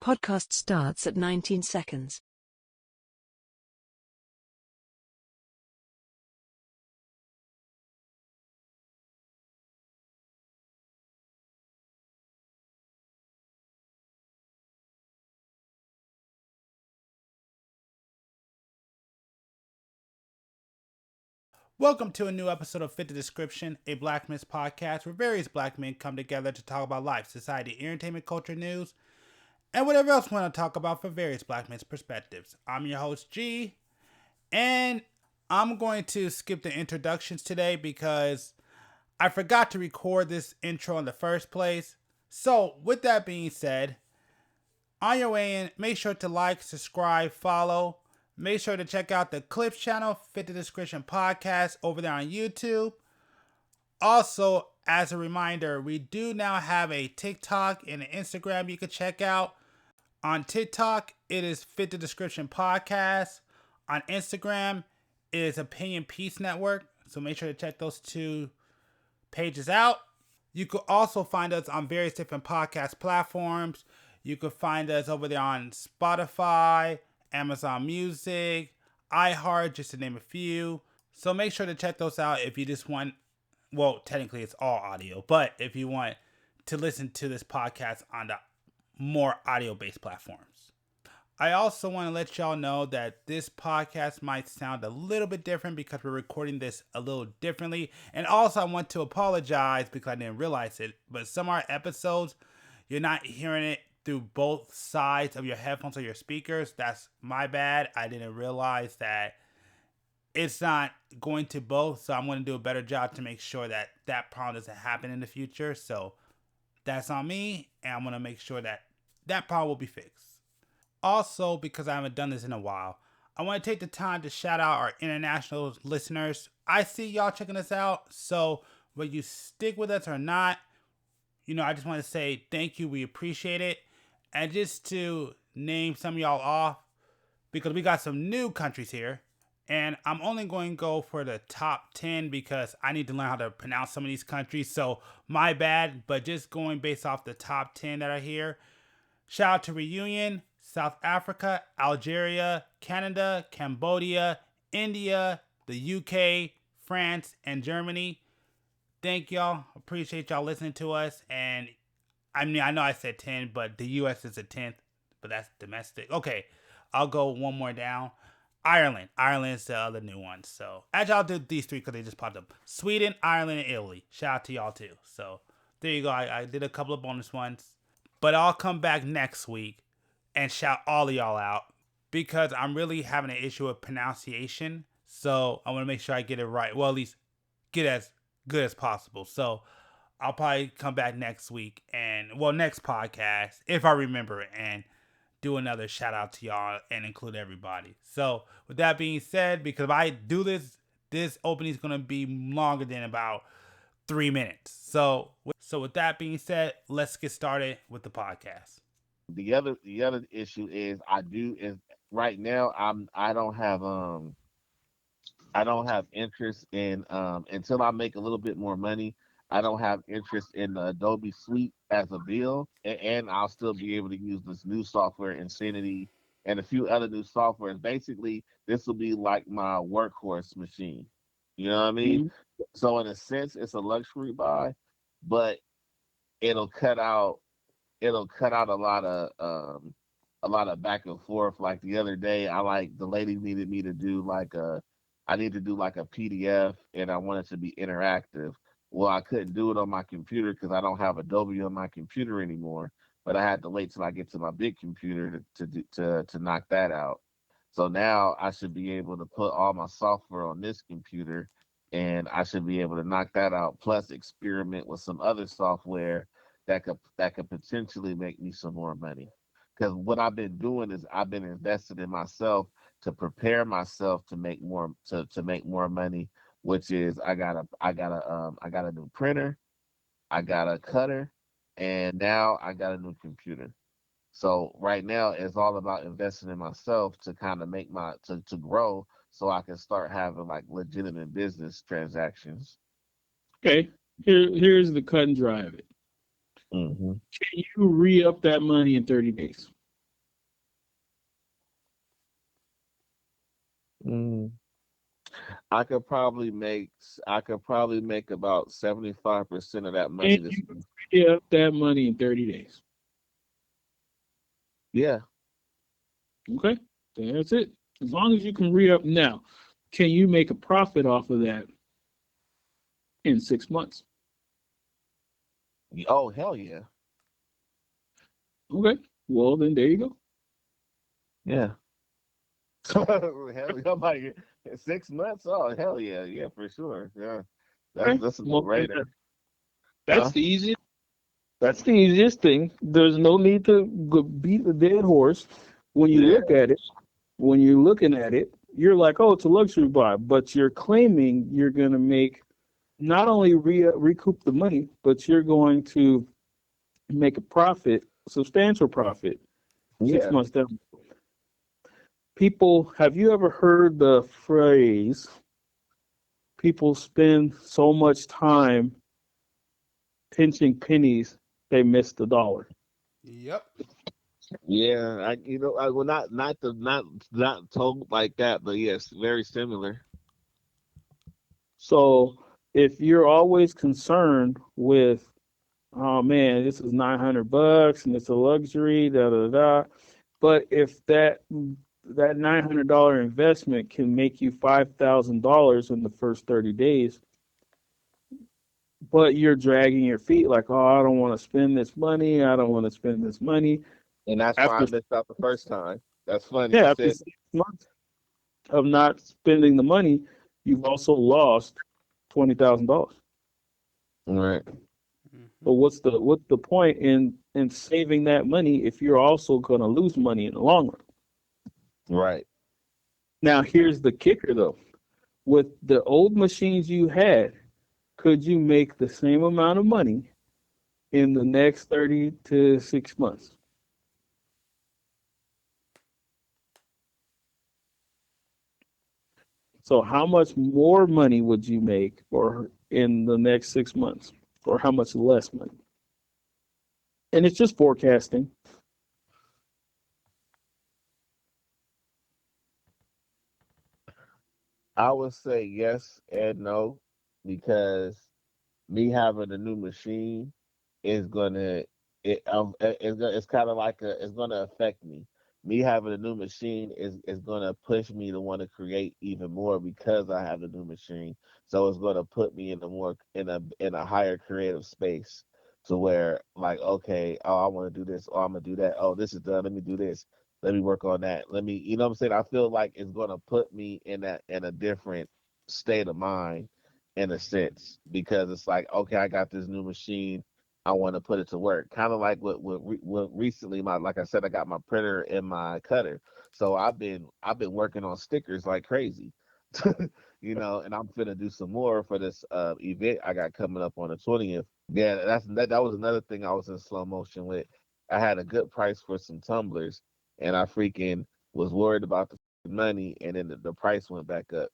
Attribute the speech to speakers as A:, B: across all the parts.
A: Podcast starts at 19 seconds.
B: Welcome to a new episode of Fit the Description, a Black Men's podcast where various black men come together to talk about life, society, entertainment, culture, news, and whatever else we want to talk about from various black men's perspectives. I'm your host, G, and I'm going to skip the introductions today because I forgot to record this intro in the first place. So, with that being said, on your way in, make sure to like, subscribe, follow. Make sure to check out the Clips channel, Fit the Description Podcast, over there on YouTube. Also, as a reminder, we do now have a TikTok and an Instagram you can check out. On TikTok, it is Fit the Description Podcast. On Instagram, it is Opinion Peace Network. So make sure to check those two pages out. You could also find us on various different podcast platforms. You could find us over there on Spotify, Amazon Music, iHeart, just to name a few. So make sure to check those out if you just want, well, technically it's all audio, but if you want to listen to this podcast on the more audio-based platforms. I also want to let y'all know that this podcast might sound a little bit different because we're recording this a little differently. And also I want to apologize because I didn't realize it, but some of our episodes, you're not hearing it through both sides of your headphones or your speakers. That's my bad. I didn't realize that it's not going to both. So I'm going to do a better job to make sure that that problem doesn't happen in the future. So that's on me. And I'm going to make sure that that problem will be fixed. Also, because I haven't done this in a while, I want to take the time to shout out our international listeners. I see y'all checking us out. So whether you stick with us or not, I just want to say thank you. We appreciate it. And just to name some of y'all off, because we got some new countries here, and I'm only going to go for the top 10 because I need to learn how to pronounce some of these countries. So my bad, but just going based off the top 10 that are here. Shout out to Reunion, South Africa, Algeria, Canada, Cambodia, India, the UK, France, and Germany. Thank y'all. Appreciate y'all listening to us. And I know I said 10, but the US is a 10th, but that's domestic. Okay, I'll go one more down. Ireland. Ireland's the other new one. So, actually, I'll do these three because they just popped up. Sweden, Ireland, and Italy. Shout out to y'all too. So, there you go. I did a couple of bonus ones. But I'll come back next week and shout all of y'all out because I'm really having an issue with pronunciation. So, I want to make sure I get it right. Well, at least get as good as possible. So, I'll probably come back next week next podcast, if I remember it, and do another shout out to y'all and include everybody. So with that being said, because if I do this opening is going to be longer than about 3 minutes. So with that being said, let's get started with the podcast.
C: The other issue is right now I don't have interest in until I make a little bit more money. I don't have interest in the Adobe Suite as a bill, and I'll still be able to use this new software, Infinity, and a few other new softwares. Basically, this will be like my workhorse machine. You know what I mean?
D: Mhm.
C: So in a sense, it's a luxury buy, but it'll cut out a lot of back and forth. Like the other day, the lady needed me to do I need to do like a PDF, and I wanted to be interactive. Well, I couldn't do it on my computer because I don't have Adobe on my computer anymore. But I had to wait till I get to my big computer to knock that out. So now I should be able to put all my software on this computer, and I should be able to knock that out. Plus, experiment with some other software that could potentially make me some more money. Because what I've been doing is I've been investing in myself to prepare myself to make more money. Which is I got a new printer, I got a cutter, and now I got a new computer. So right now it's all about investing in myself to kind of make to grow so I can start having like legitimate business transactions.
D: Okay. Here's the cut and dry of it.
C: Hmm.
D: Can you re-up that money in 30 days?
C: Mm. I could probably make about 75% of that money
D: And
C: this
D: you
C: month.
D: free up that money in 30 days.
C: Yeah.
D: Okay, that's it. As long as you can re up now, can you make a profit off of that in 6 months?
C: Oh hell yeah.
D: Okay, well then there you go.
C: Yeah. Hell yeah. I'm like 6 months? Oh hell yeah. Yeah, for sure. Yeah.
D: Okay,
C: That's a no
D: well then
C: brainer.
D: that's
C: Huh?
D: the easiest. That's the easiest thing. There's no need to beat the dead horse. When you
C: Yeah.
D: look at it, when you're looking at it, you're like, oh, it's a luxury buy, but you're claiming you're going to make not only recoup the money, but you're going to make a profit, substantial profit, six
C: Yeah.
D: months down. People, have you ever heard the phrase, people spend so much time pinching pennies, they miss the dollar?
B: Yep.
C: Yeah. I well not told like that, but yes, very similar.
D: So if you're always concerned with, oh man, this is $900 and it's a luxury, da da da. But if that $900 investment can make you $5,000 in the first 30 days, but you're dragging your feet like, oh, I don't want to spend this money. I don't want to spend this money.
C: And that's why I
D: After,
C: missed out the first time. That's funny
D: yeah,
C: you
D: after
C: said.
D: 6 months of not spending the money, you've also lost $20,000.
C: Right.
B: Hmm.
D: But what's the point in saving that money if you're also going to lose money in the long run?
C: Right.
D: Now, here's the kicker though. With the old machines you had, could you make the same amount of money in the next 30 to 6 months? So, how much more money would you make or in the next 6 months, or how much less money? And it's just forecasting.
C: I would say yes and no because me having a new machine is gonna it's kind of like it's gonna affect me. Me having a new machine is gonna push me to want to create even more because I have a new machine. So it's gonna put me in a more in a higher creative space to where like okay, oh I want to do this, oh I'm gonna do that, oh this is done, let me do this, let me work on that, let me you know what I'm saying. I feel like it's gonna put me in that in a different state of mind in a sense because it's like okay I got this new machine I want to put it to work. Kind of like what recently my like I said I got my printer and my cutter. So I've been working on stickers like crazy. And I'm gonna do some more for this event I got coming up on the 20th. Yeah, that was another thing I was in slow motion with. I had a good price for some tumblers and I freaking was worried about the money and then the price went back up.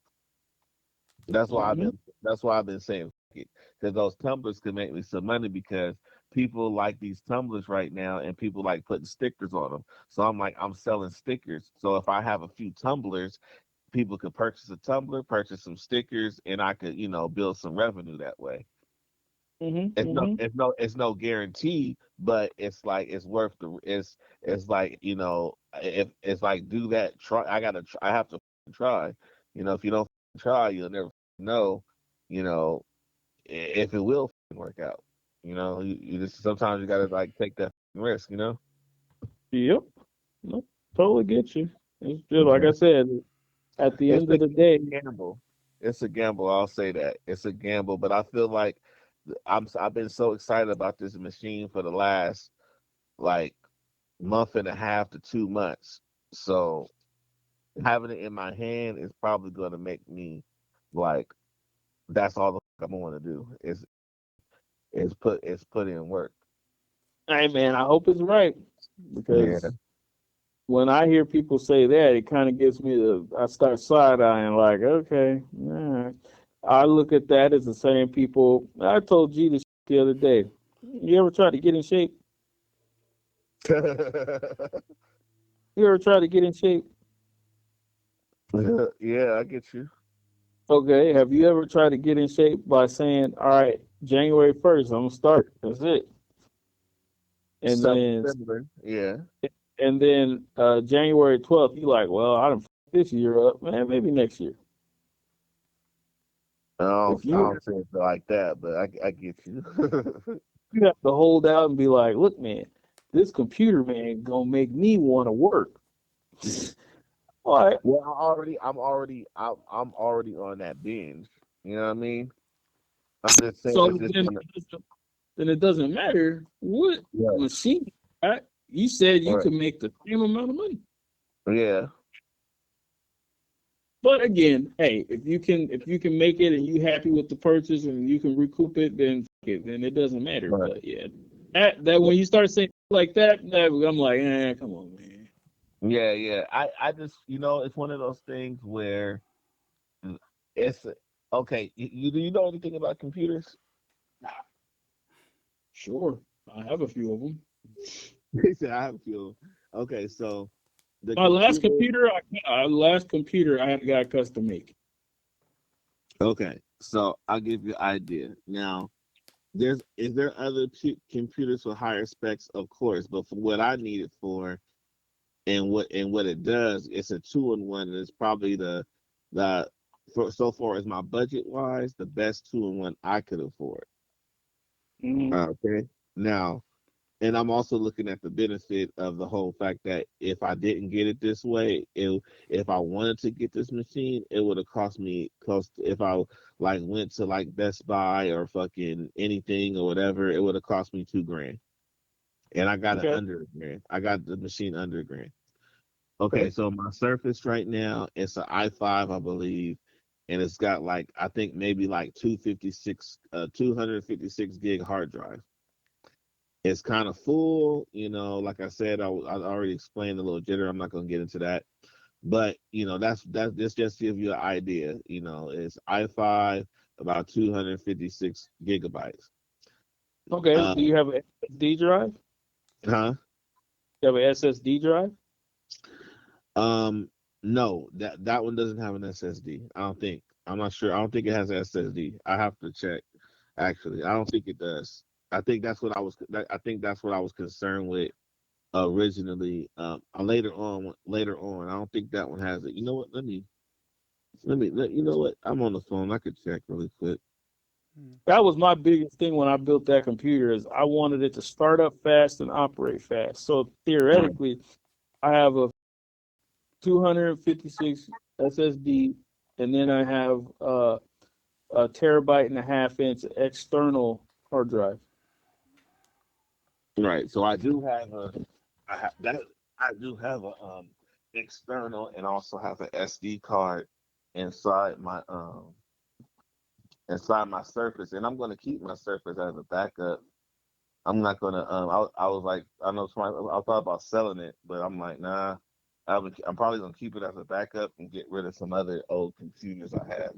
C: That's why I've
D: Hmm.
C: been that's why I've been saying because those tumblers can make me some money because people like these tumblers right now and people like putting stickers on them. So I'm like I'm selling stickers. So if I have a few tumblers, people could purchase a tumbler, purchase some stickers, and I could build some revenue that way.
D: Hmm.
C: It's no
D: Hmm.
C: it's no guarantee, but it's like it's worth it's like if it's like do that try I have to try. If you don't try you'll never know you know if it will work out. You just sometimes you gotta like take that risk.
D: Yep. Nope. Totally get you. It's just like I
C: Yeah.
D: said, at the
C: It's
D: end
C: a
D: of the day,
C: gamble. It's a gamble. I'll say that it's a gamble, but I feel like I've been so excited about this machine for the last like month and a half to 2 months. So having it in my hand is probably going to make me like that's all the I'm going to do is put in work.
D: hey man, I hope it's right
C: Yeah.
D: because when I hear people say that, it kind of gives me I start side eyeing like, okay, all right. I look at that as the same people. I told G this the other day. You ever try to get in shape? You ever try to get in shape?
C: Yeah, I get you.
D: Okay, have you ever tried to get in shape by saying, "All right, January 1st, I'm gonna start. That's it," and
C: Something
D: then
C: similar. Yeah.
D: January 12th, you like, well, I done fucked this year up, man. Maybe next year. If
C: I
D: you
C: don't say it like that, but I get you.
D: you have to hold out and be like, look, man, this computer man gonna make me want to work. All right.
C: Well, I'm already on that binge. You know what I mean? I'm just saying
D: So
C: it's just
D: then it doesn't matter what
C: right.
D: machine. Right? You said you
C: Right.
D: could make the same amount of money.
C: Yeah.
D: But again, hey, if you can make it and you happy with the purchase and you can recoup it, then fuck it, then it doesn't matter.
C: Right.
D: But yeah, that when you start saying like that, I'm like, come on, man.
C: Yeah, yeah. I just it's one of those things where it's okay. Do you know anything about computers?
D: Sure, I have a few of them.
C: He said I have a few. Okay, so the
D: My last
C: computer.
D: computer, I had got custom made.
C: Okay, so I'll give you an idea. Now, is there other computers with higher specs? Of course, but for what I need it for, and what it does, it's a two-in-one, and it's probably the for so far as my budget wise, the best two-in-one I could afford.
D: Mm-hmm.
C: Okay, now. And I'm also looking at the benefit of the whole fact that if I didn't get it this way, if I wanted to get this machine, it would have cost me close to, if I like went to like Best Buy or fucking anything or whatever, it would have cost me 2 grand. And I got it
D: Okay.
C: under a grand. I got the machine under a grand. Okay,
D: Okay.
C: so my Surface right now, it's an i5, I believe, and it's got like I think maybe like 256 gig hard drive. It's kind of full, like I said, I already explained a little jitter. I'm not going to get into that, but that's this just to give you an idea. It's i5 about 256 gigabytes.
D: Okay.
C: Uh,
D: Do you have an SSD drive?
C: huh?
D: You have an SSD drive?
C: Um, no, that one doesn't have an SSD. I don't think. I'm not sure. I don't think it has an SSD. I have to check. Actually, I don't think it does. I think that's what I was. I think that's what I was concerned with originally. Later on, I don't think that one has it. You know what? You know what? I'm on the phone. I could check really quick.
D: That was my biggest thing when I built that computer is I wanted it to start up fast and operate fast. So theoretically, I have a 256 SSD, and then I have a terabyte and a half inch external hard drive.
C: Right. So I do have that. I do have a external and also have an SD card inside my Surface, and I'm going to keep my Surface as a backup. I'm not gonna. I was like, I know I thought about selling it, but I'm like, nah. I'm probably gonna keep it as a backup and get rid of some other old computers I have,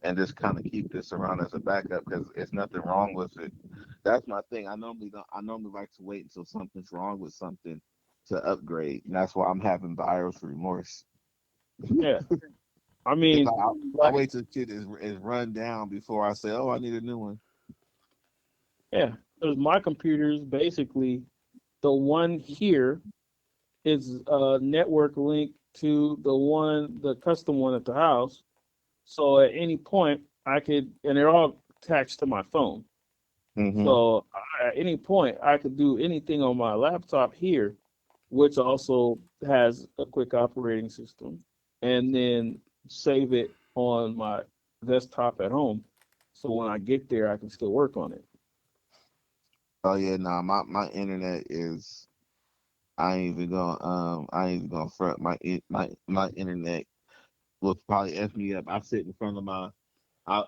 C: and just kind of keep this around as a backup because it's nothing wrong with it. That's my thing. I normally don't. I normally like to wait until something's wrong with something to upgrade, and that's why I'm having buyer's remorse.
D: Yeah, I
C: It's
D: mean,
C: like I
D: like,
C: wait till shit is run down before I say, oh, I need a new one.
D: yeah, because my computer is basically the one here is a network link to the custom one at the house. So at any point, and they're all attached to my phone.
C: Mm-hmm.
D: So at any point, I could do anything on my laptop here, which also has a quick operating system, and then save it on my desktop at home. So when I get there, I can still work on it.
C: Oh yeah, nah. My internet is. I ain't even gonna front my internet will probably f me up. I sit in front of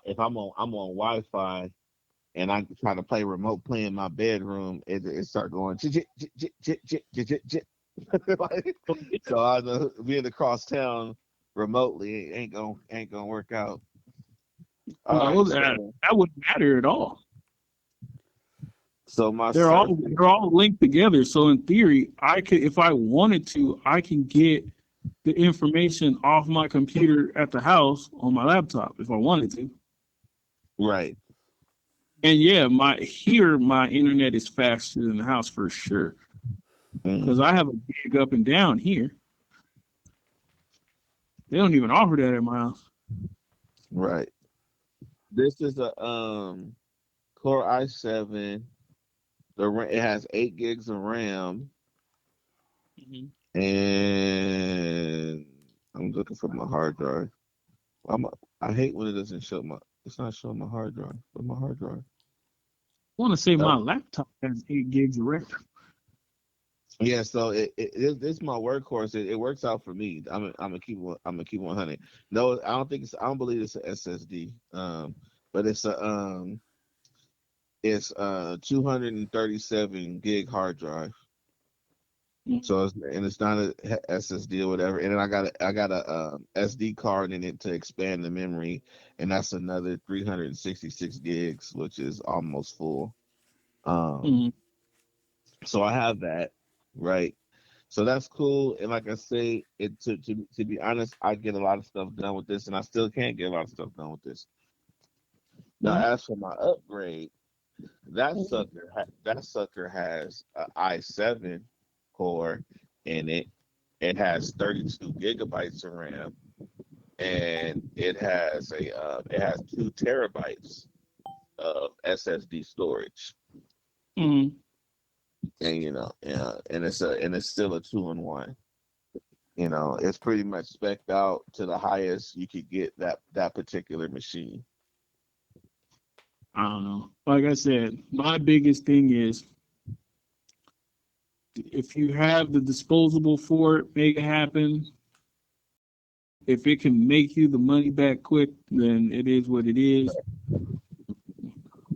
C: if I'm on Wi-Fi and I try to play remote play in my bedroom, it start going jit jit jit jit jit jit jit jit. Like, so I know being across town remotely ain't gonna work out. All
D: No,
C: right,
D: that wouldn't matter at all.
C: so my
D: They're all
C: Surface.
D: they're all linked together. So in theory, I could, if I wanted to, I can get the information off my computer at the house on my laptop if I wanted to.
C: Right.
D: And yeah, my internet is faster than the house for sure. Because
C: Mm,
D: I have a gig up and down here. They don't even offer that at my house.
C: right. This is a Core i7. It has 8 gigs of RAM,
D: Mhm.
C: and I'm looking for my hard drive. I'm, I hate when it doesn't show my. It's not showing my hard drive. Where's my hard drive?
D: I want to say
C: Oh,
D: my laptop has 8 gigs of RAM.
C: yeah. So it's my workhorse. It works out for me. I'm gonna keep 100. No, I don't think it's. I don't believe it's an SSD. But it's 237 gig hard drive.
D: Mhm.
C: So it's not a SSD or whatever. And then I got a SD card in it to expand the memory, and that's another 366 gigs, which is almost full. Um,
D: Mhm.
C: so I have that, right? So that's cool. And like I say, to be honest, I get a lot of stuff done with this, and I still can't get a lot of stuff done with this. Now,
D: Mhm.
C: as for my upgrade, that sucker has a i7 core in it. It has 32 gigabytes of RAM, and it has 2 terabytes of SSD storage.
D: Mhm.
C: And and it's still a 2-in-1. It's pretty much specced out to the highest you could get that particular machine.
D: I don't know. Like I said, my biggest thing is if you have the disposable for it, make it happen. If it can make you the money back quick, then it is what it is.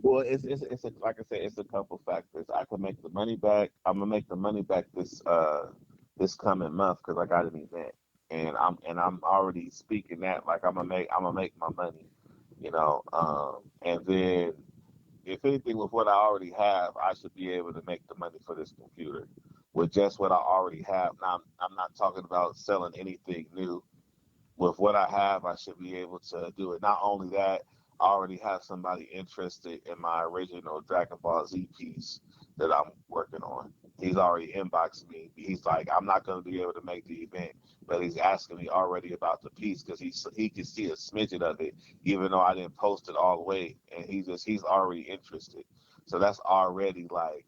C: Well, like I said, it's a couple factors. I can make the money back. I'm gonna make the money back this coming month because I got an event, and I'm already speaking that like I'm gonna make my money, and then if anything with what I already have, I should be able to make the money for this computer with just what I already have. Now I'm not talking about selling anything new. With what I have, I should be able to do it. Not only that, I already have somebody interested in my original Dragon Ball Z piece that I'm working on. He's already inboxed me. He's like, I'm not going to be able to make the event, but he's asking me already about the piece because he can see a smidget of it, even though I didn't post it all the way, and he's already interested. So that's already like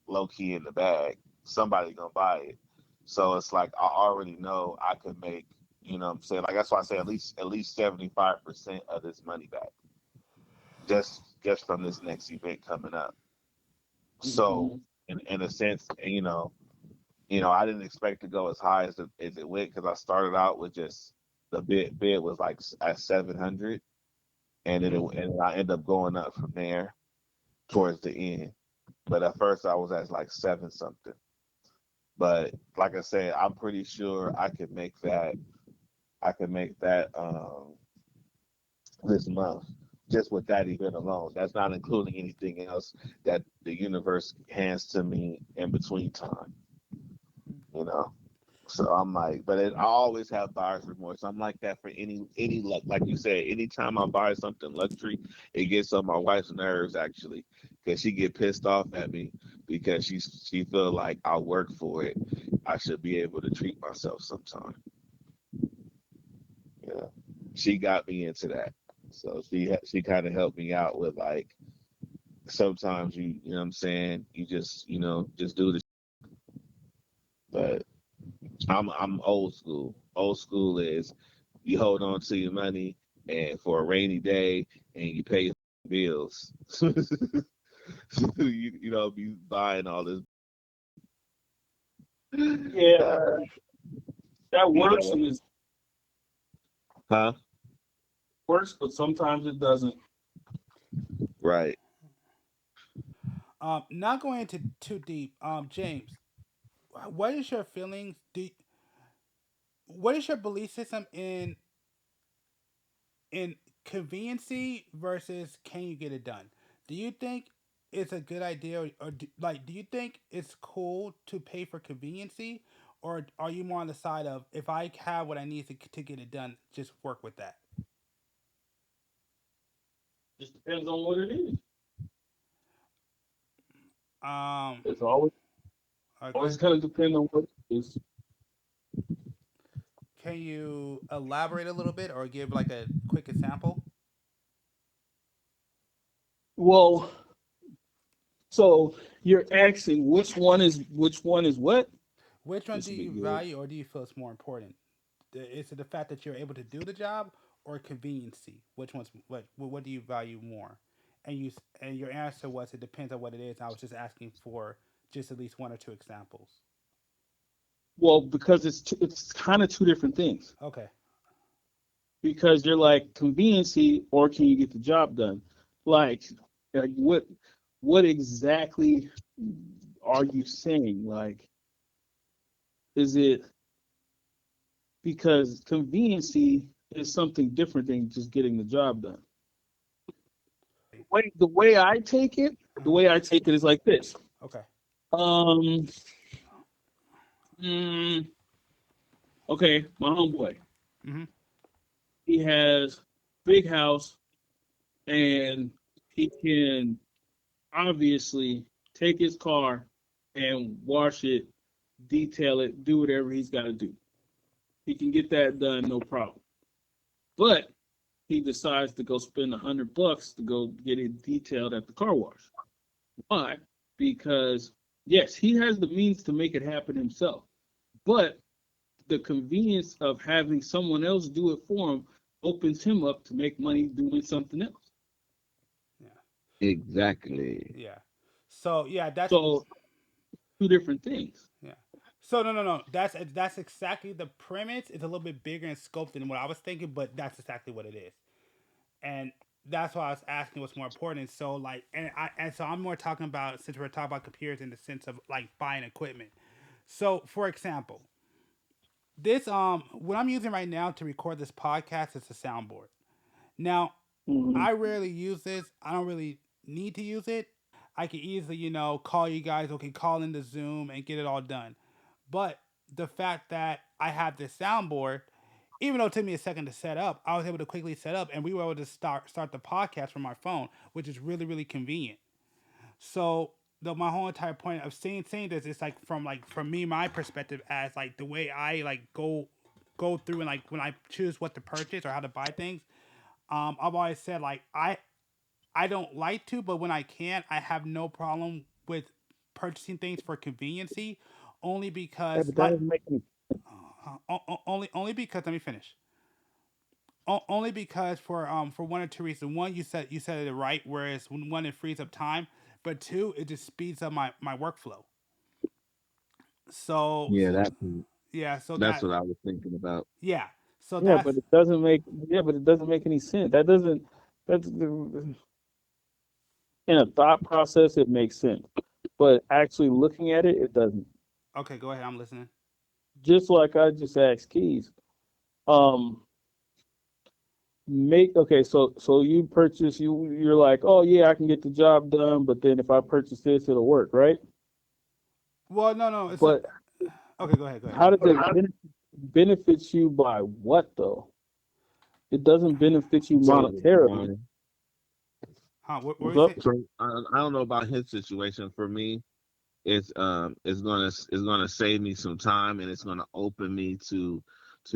C: low key in the bag. Somebody gonna buy it. So it's like I already know I could make, what I'm saying? Like that's why I say at least 75% of this money back. Just from this next event coming up. So
D: Mhm.
C: in a sense, I didn't expect to go as high as it went because I started out with just the bid was like at 700, and then
D: Mhm.
C: and I end up going up from there towards the end. But at first I was at like seven something. But like I said, I'm pretty sure I could make that. I could make that this month just with that event alone. That's not including anything else that the universe hands to me in between time. You know. So I'm like, but I always have buyer's remorse. I'm like that for any luck, like you said. Anytime I buy something luxury, it gets on my wife's nerves actually, because she get pissed off at me because she feel like I work for it. I should be able to treat myself sometime. Yeah, she got me into that. So she kind of helped me out with like sometimes you know what I'm saying, you just just do the. But I'm old school. Old school is you hold on to your money and for a rainy day and you pay your bills. Be buying all this.
D: Yeah,
C: Uh,
D: that
C: you
D: works
C: know,
D: and it
C: huh?
D: works, but sometimes it doesn't.
C: Right.
B: Not going into too deep. James, what is your feelings? What is your belief system in conveniency versus can you get it done? Do you think it's a good idea, or do you think it's cool to pay for conveniency, or are you more on the side of if I have what I need to get it done, just work with that?
D: Just depends on what it is.
B: Um,
D: It's always
B: go
D: always
B: ahead.
D: kind of depend on what it is.
B: Can you elaborate a little bit or give like a quick example?
D: Well, so you're asking which one is what?
B: Which one
D: This
B: do
D: will be
B: you
D: good.
B: value, or do you feel it's more important? Is it the fact that you're able to do the job, or conveniency? Which one's what do you value more? And your answer was it depends on what it is. I was just asking for just at least one or two examples.
D: Well, because it's kind of two different things.
B: Okay.
D: Because you're like conveniency or can you get the job done? Like, like what exactly are you saying? Like, is it because conveniency is something different than just getting the job done? The way I take it, the
B: Uh-huh.
D: way I take it is like this.
B: Okay.
D: Um, mm, okay, my homeboy,
B: Mm-hmm.
D: he has big house and he can obviously take his car and wash it, detail it, do whatever he's got to do. He can get that done, no problem. But he decides to go spend $100 to go get it detailed at the car wash. Why? Because yes, he has the means to make it happen himself, but the convenience of having someone else do it for him opens him up to make money doing something else.
B: Yeah.
C: Exactly.
B: Yeah. So yeah, that's
D: So two different things.
B: yeah. So no. That's exactly the premise. It's a little bit bigger in scope than what I was thinking, but that's exactly what it is. And that's why I was asking what's more important. So like, and so I'm more talking about since we're talking about computers in the sense of like buying equipment. So for example, this what I'm using right now to record this podcast is a soundboard. Now,
D: Mm-hmm.
B: I rarely use this. I don't really need to use it. I can easily, call you guys, okay, call into Zoom and get it all done. But the fact that I have this soundboard, even though it took me a second to set up, I was able to quickly set up and we were able to start the podcast from my phone, which is really, really convenient. So my whole entire point of saying this is like from me, my perspective as like the way I like go through and like when I choose what to purchase or how to buy things. I've always said like I don't like to, but when I can, I have no problem with purchasing things for conveniency, only
D: Yeah,
B: because
D: but that
B: like
D: doesn't make any.
B: only because let me finish. Only because for one or two reasons. One, you said it right, whereas one it frees up time, but two, it just speeds up my workflow. So
C: Yeah,
B: yeah, so
C: that's
B: that
C: what I was thinking about.
B: yeah, so
D: Yeah,
B: that's
D: but it doesn't make. Yeah, but it doesn't make any sense. That doesn't. That's in a thought process. It makes sense, but actually looking at it, it doesn't.
B: okay. Go ahead, I'm listening.
D: Just like I just asked Keys. Um, make okay. So you purchase. You're like, oh yeah, I can get the job done, but then if I purchase this, it'll work, right?
B: Well, no, it's not.
D: But
B: Okay, go ahead, go ahead.
D: how does it benefits you by what though? It doesn't benefit you
C: So,
D: monetarily.
B: Huh? What
D: What's
B: is
D: up?
B: it?
C: I don't know about his situation. For me, it's gonna save me some time and it's gonna open me to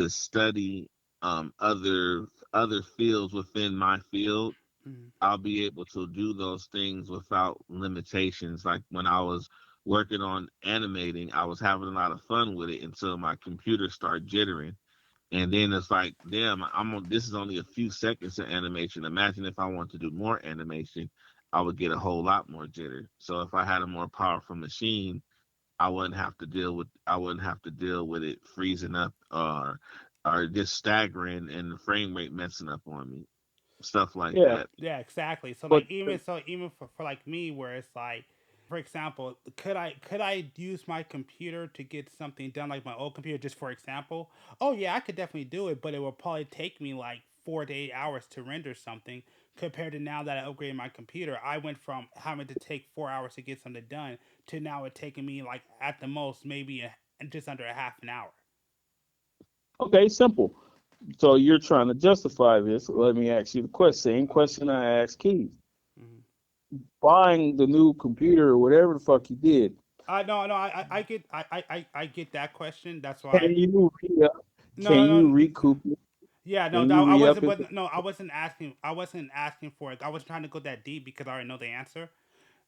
C: study other fields within my field.
B: Mhm.
C: I'll be able to do those things without limitations. Like when I was working on animating, I was having a lot of fun with it until my computer started jittering. And then it's like, damn, this is only a few seconds of animation. Imagine if I want to do more animation, I would get a whole lot more jitter. So if I had a more powerful machine, I wouldn't have to deal with it freezing up or just staggering and the frame rate messing up on me. Stuff like
D: Yeah,
C: that.
B: Yeah, exactly. So
D: but
B: like even for like me, where it's like, for example, could I use my computer to get something done like my old computer just for example? Oh yeah, I could definitely do it, but it will probably take me like 4 to 8 hours to render something. Compared to now that I upgraded my computer, I went from having to take 4 hours to get something done to now it taking me like at the most maybe in just under a half an hour.
D: Okay, simple. So you're trying to justify this. Let me ask you the question. Same question I asked Keith.
B: Mm-hmm.
D: Buying the new computer or whatever the fuck you did.
B: No, I get that question. That's
D: Can
B: why.
D: you
B: No,
D: can
B: no,
D: you
B: no.
D: recoup it?
B: Yeah, no,
D: Can you
B: I
D: re up
B: wasn't.
D: it?
B: No, I wasn't asking. I wasn't asking for it. I was trying to go that deep because I already know the answer.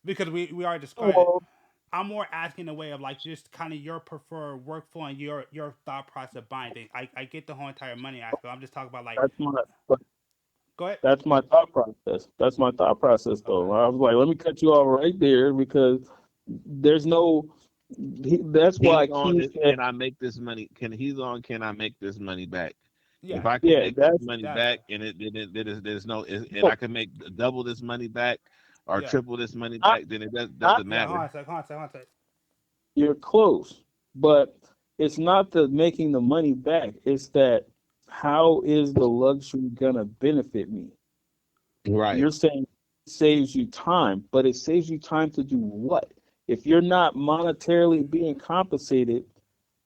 B: Because we already described it.
D: Well,
B: I'm more asking a way of like just kind of your preferred workflow and your thought process of buying things. I get the whole entire money aspect. I'm just talking about like.
D: that's my
B: Go ahead.
D: that's my thought process. That's my thought process,
B: Okay.
D: though. I was like, let me cut you off right there because there's no. That's
C: He's
D: why
C: on
D: Keith
C: it.
D: said,
C: Can I make this money? Can I make this money back?
B: Yeah,
C: If I can
D: yeah,
C: make this
D: that's
C: money
B: that's
C: back, and there's no, and I
D: no,
C: can make double this money back, or
B: yeah,
C: triple this money
D: not
C: back, then
D: not
C: doesn't
B: yeah. Hold
C: matter.
B: on a sec. Hold on a sec. Hold on a sec.
D: you're close, but it's not the making the money back. It's that how is the luxury gonna benefit me?
C: Right.
D: You're saying it saves you time, but it saves you time to do what? If you're not monetarily being compensated,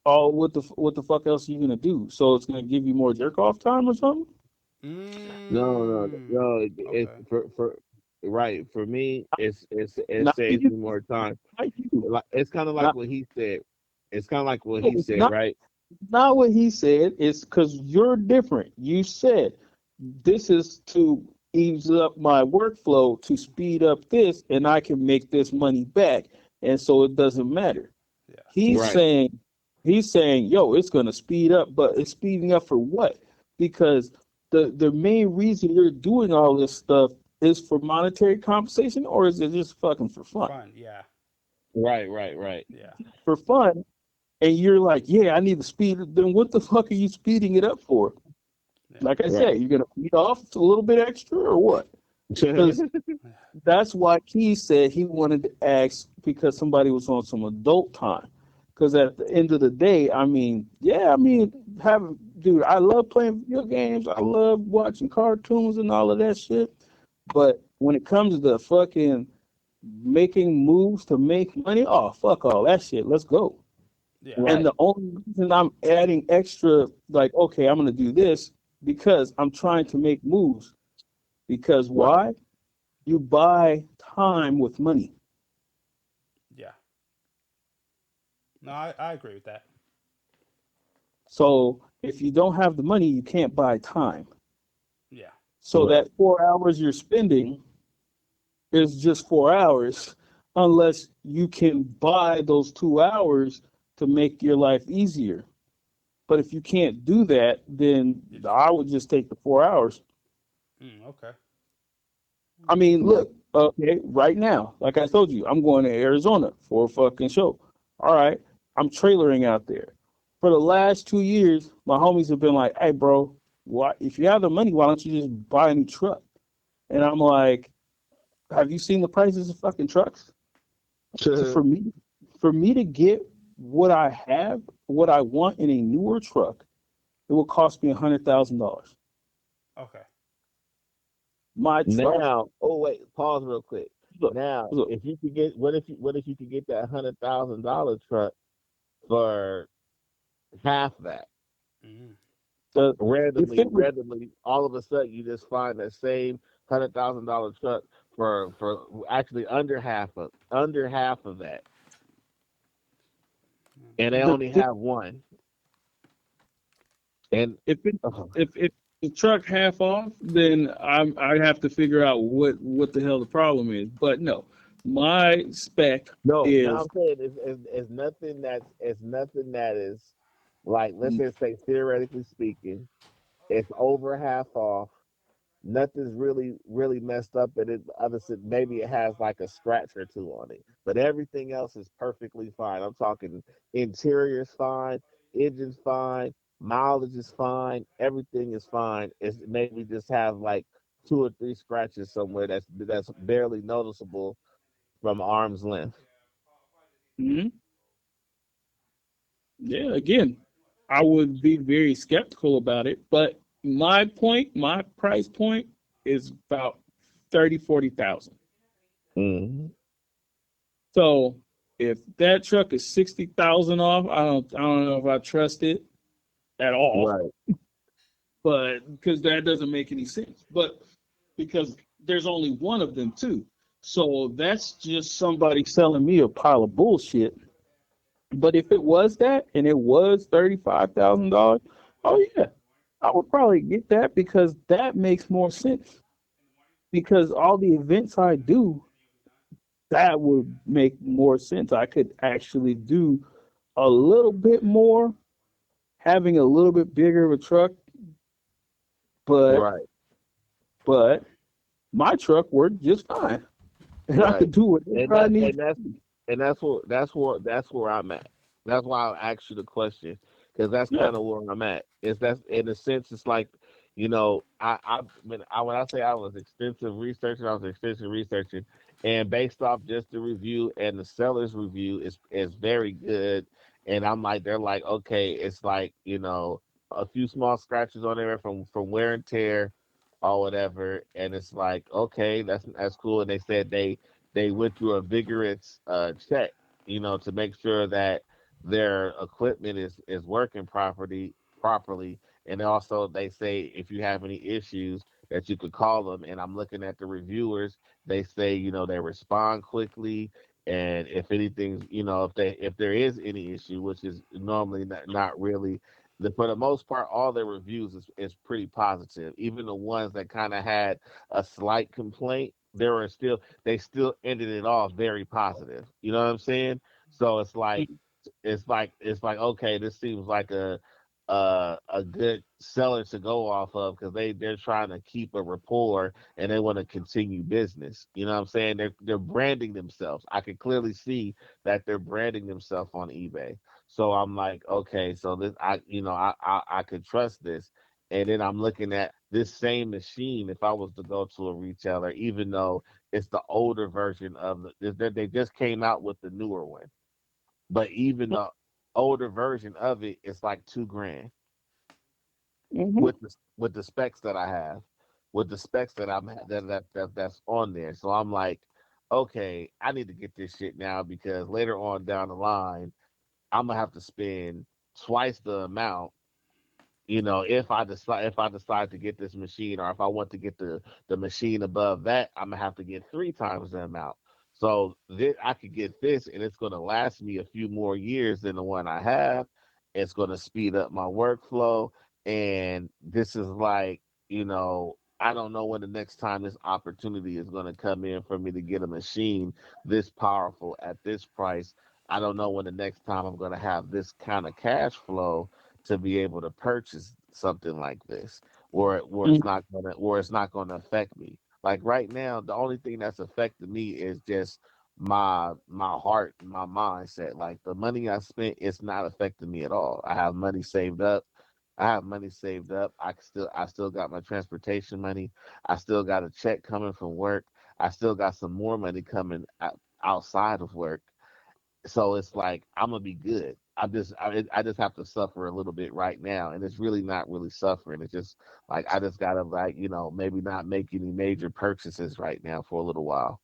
D: what the fuck else are you gonna do? So it's gonna give you more jerk off time or something?
B: Mm,
C: It's
B: okay.
C: for right for me. It
D: Not
C: saves
D: you,
C: me more time.
D: not you,
C: Like it's kind of like
D: not
C: what he said. It's kind of like what
D: no,
C: he
D: it's
C: said,
D: not
C: right?
D: not what he said. It's because you're different. You said this is to ease up my workflow to speed up this, and I can make this money back, and so it doesn't matter.
B: Yeah.
D: He's
C: Right.
D: saying he's saying, yo, it's gonna speed up, but it's speeding up for what? Because the main reason you're doing all this stuff is for monetary compensation, or is it just fucking for fun?
B: Fun. Yeah.
C: Right. Right. Right.
B: Yeah.
D: For fun, and you're like, yeah, I need to speed it. Then what the fuck are you speeding it up for?
B: Yeah.
D: Like I
C: Right.
D: said, you're gonna feed off a little bit extra or what? Because
B: Yeah.
D: that's why he said he wanted to ask because somebody was on some adult time. Because at the end of the day, I mean, yeah, I mean, having dude, I love playing video games. I love watching cartoons and all of that shit. But when it comes to fucking making moves to make money, oh fuck all that shit. Let's go.
B: Yeah.
D: And
C: Right.
D: the only reason I'm adding extra, like, okay, I'm gonna do this because I'm trying to make moves. Because
C: Right.
D: why? You buy time with money.
B: Yeah. No, I agree with that.
D: So if you don't have the money, you can't buy time.
B: Yeah.
D: So
C: Right.
D: that 4 hours you're spending is just 4 hours, unless you can buy those 2 hours to make your life easier. But if you can't do that, then
B: You just.
D: I would just take the 4 hours.
B: Okay.
D: I mean, look, okay, right now, like I told you, I'm going to Arizona for a fucking show. All right, I'm trailering out there. For the last 2 years, my homies have been like, "Hey, bro, why? If you have the money, why don't you just buy a new truck?" And I'm like, "Have you seen the prices of fucking trucks? To, for me to get what I have, what I want in a newer truck, it will cost me $100,000.
B: Okay.
D: My truck,
C: Now, oh wait, pause real quick.
D: look,
C: Now,
D: look,
C: if you could get, what if you could get that $100,000 truck for half that?
B: Mm.
D: the if it was
C: Randomly, all of a sudden, you just find that same $100,000 truck for actually under half of that, and they
D: the
C: only have one. And
D: if it
C: uh,
D: if the truck half off, then I have to figure out what the hell the problem is. But no, my spec
C: no, now
D: is
C: I'm saying it's nothing it's nothing that is like, let's just say theoretically speaking, it's over half off. Nothing's really messed up in it. Other than maybe it has like a scratch or two on it, but everything else is perfectly fine. I'm talking interior's fine, engine's fine, mileage is fine, everything is fine. It's maybe just have like two or three scratches somewhere that's barely noticeable from arm's length.
D: mhm, yeah. Again, I would be very skeptical about it. But my price point is about 30, 40,000.
C: Hmm.
D: So If that truck is 60,000 off, I don't know if I trust it at all.
C: Right,
D: But because that doesn't make any sense. But because there's only one of them too. So that's just somebody selling me a pile of bullshit. But if it was that and it was $35,000, oh yeah, I would probably get that because that makes more sense. Because all the events I do, that would make more sense. I could actually do a little bit more, having a little bit bigger of a truck, but
C: right,
D: but my truck worked just fine. And I
C: right.
D: could do
C: And
D: whatever I
C: that
D: need
C: and
D: to
C: that's
D: do.
C: that's where I'm at. That's why I asked you the question because that's
D: Yeah.
C: kind of where I'm at. Is that's in a sense it's like, when I say I was extensive researching, and based off just the review and the seller's review is very good. And I'm like, they're like, okay, it's like a few small scratches on there from wear and tear or whatever, and it's like, okay, that's cool. And they said they went through a vigorous check, to make sure that their equipment is working properly. And also they say if you have any issues that you could call them. And I'm looking at the reviewers, they say, they respond quickly. And if anything's, if there is any issue, which is normally not really, for the most part, all their reviews is pretty positive. Even the ones that kind of had a slight complaint, they still ended it off very positive. You know what I'm saying? So it's like okay, this seems like a good seller to go off of because they're trying to keep a rapport and they want to continue business. You know what I'm saying? They're branding themselves. I can clearly see that they're branding themselves on eBay. So I'm like, okay, so this I could trust this. And then I'm looking at this same machine. If I was to go to a retailer, even though it's the older version of they just came out with the newer one, but even the older version of it, it's like 2 grand
D: Mm-hmm.
C: with the specs that I have, with the specs that that's on there. So I'm like, okay, I need to get this shit now because later on down the line, I'm gonna have to spend twice the amount, if I decide to get this machine, or if I want to get the machine above that, I'm gonna have to get 3 times the amount. So I could get this, and it's gonna last me a few more years than the one I have. It's gonna speed up my workflow, and this is like, I don't know when the next time this opportunity is gonna come in for me to get a machine this powerful at this price. I don't know when the next time I'm gonna have this kind of cash flow to be able to purchase something like this, where it's not gonna affect me. Like right now, the only thing that's affecting me is just my heart, my mindset. Like the money I spent, it's not affecting me at all. I have money saved up. I still got my transportation money. I still got a check coming from work. I still got some more money coming outside of work. So it's like I'm gonna be good. I just have to suffer a little bit right now, and it's really not really suffering. It's just like I just gotta, like, maybe not make any major purchases right now for a little while,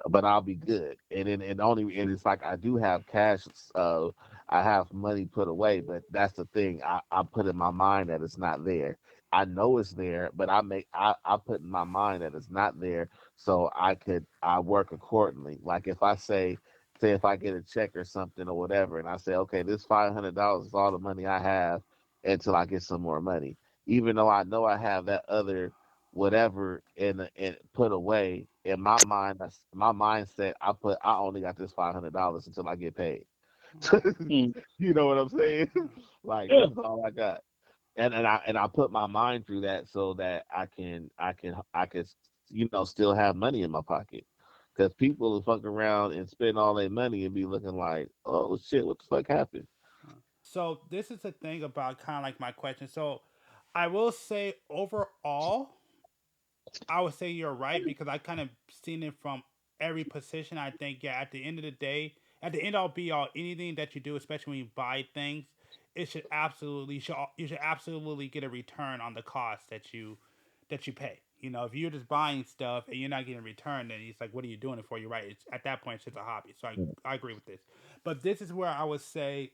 C: but I'll be good. And it's like I do have cash. I have money put away, but that's the thing. I put in my mind that it's not there. I know it's there, but I put in my mind that it's not there, so I work accordingly. Like if I say if I get a check or something or whatever, and I say, okay, this $500 is all the money I have until I get some more money, even though I know I have that other whatever and put away in my mind. That's my mindset. I only got this $500 until I get paid.
D: Mm-hmm.
C: You know what I'm saying? Like
D: Yeah.
C: this is all I got. And I put my mind through that so that I can still have money in my pocket. Because people will fuck around and spend all their money and be looking like, oh shit, what the fuck happened?
B: So this is the thing about kind of like my question. So I will say overall, I would say you're right because I kind of seen it from every position. I think yeah, at the end of the day, at the end all be all, anything that you do, especially when you buy things, it should absolutely you should absolutely get a return on the cost that you pay. If you're just buying stuff and you're not getting a return, then it's like, what are you doing it for? You're right. It's, at that point, it's just a hobby. So I agree with this. But this is where I would say,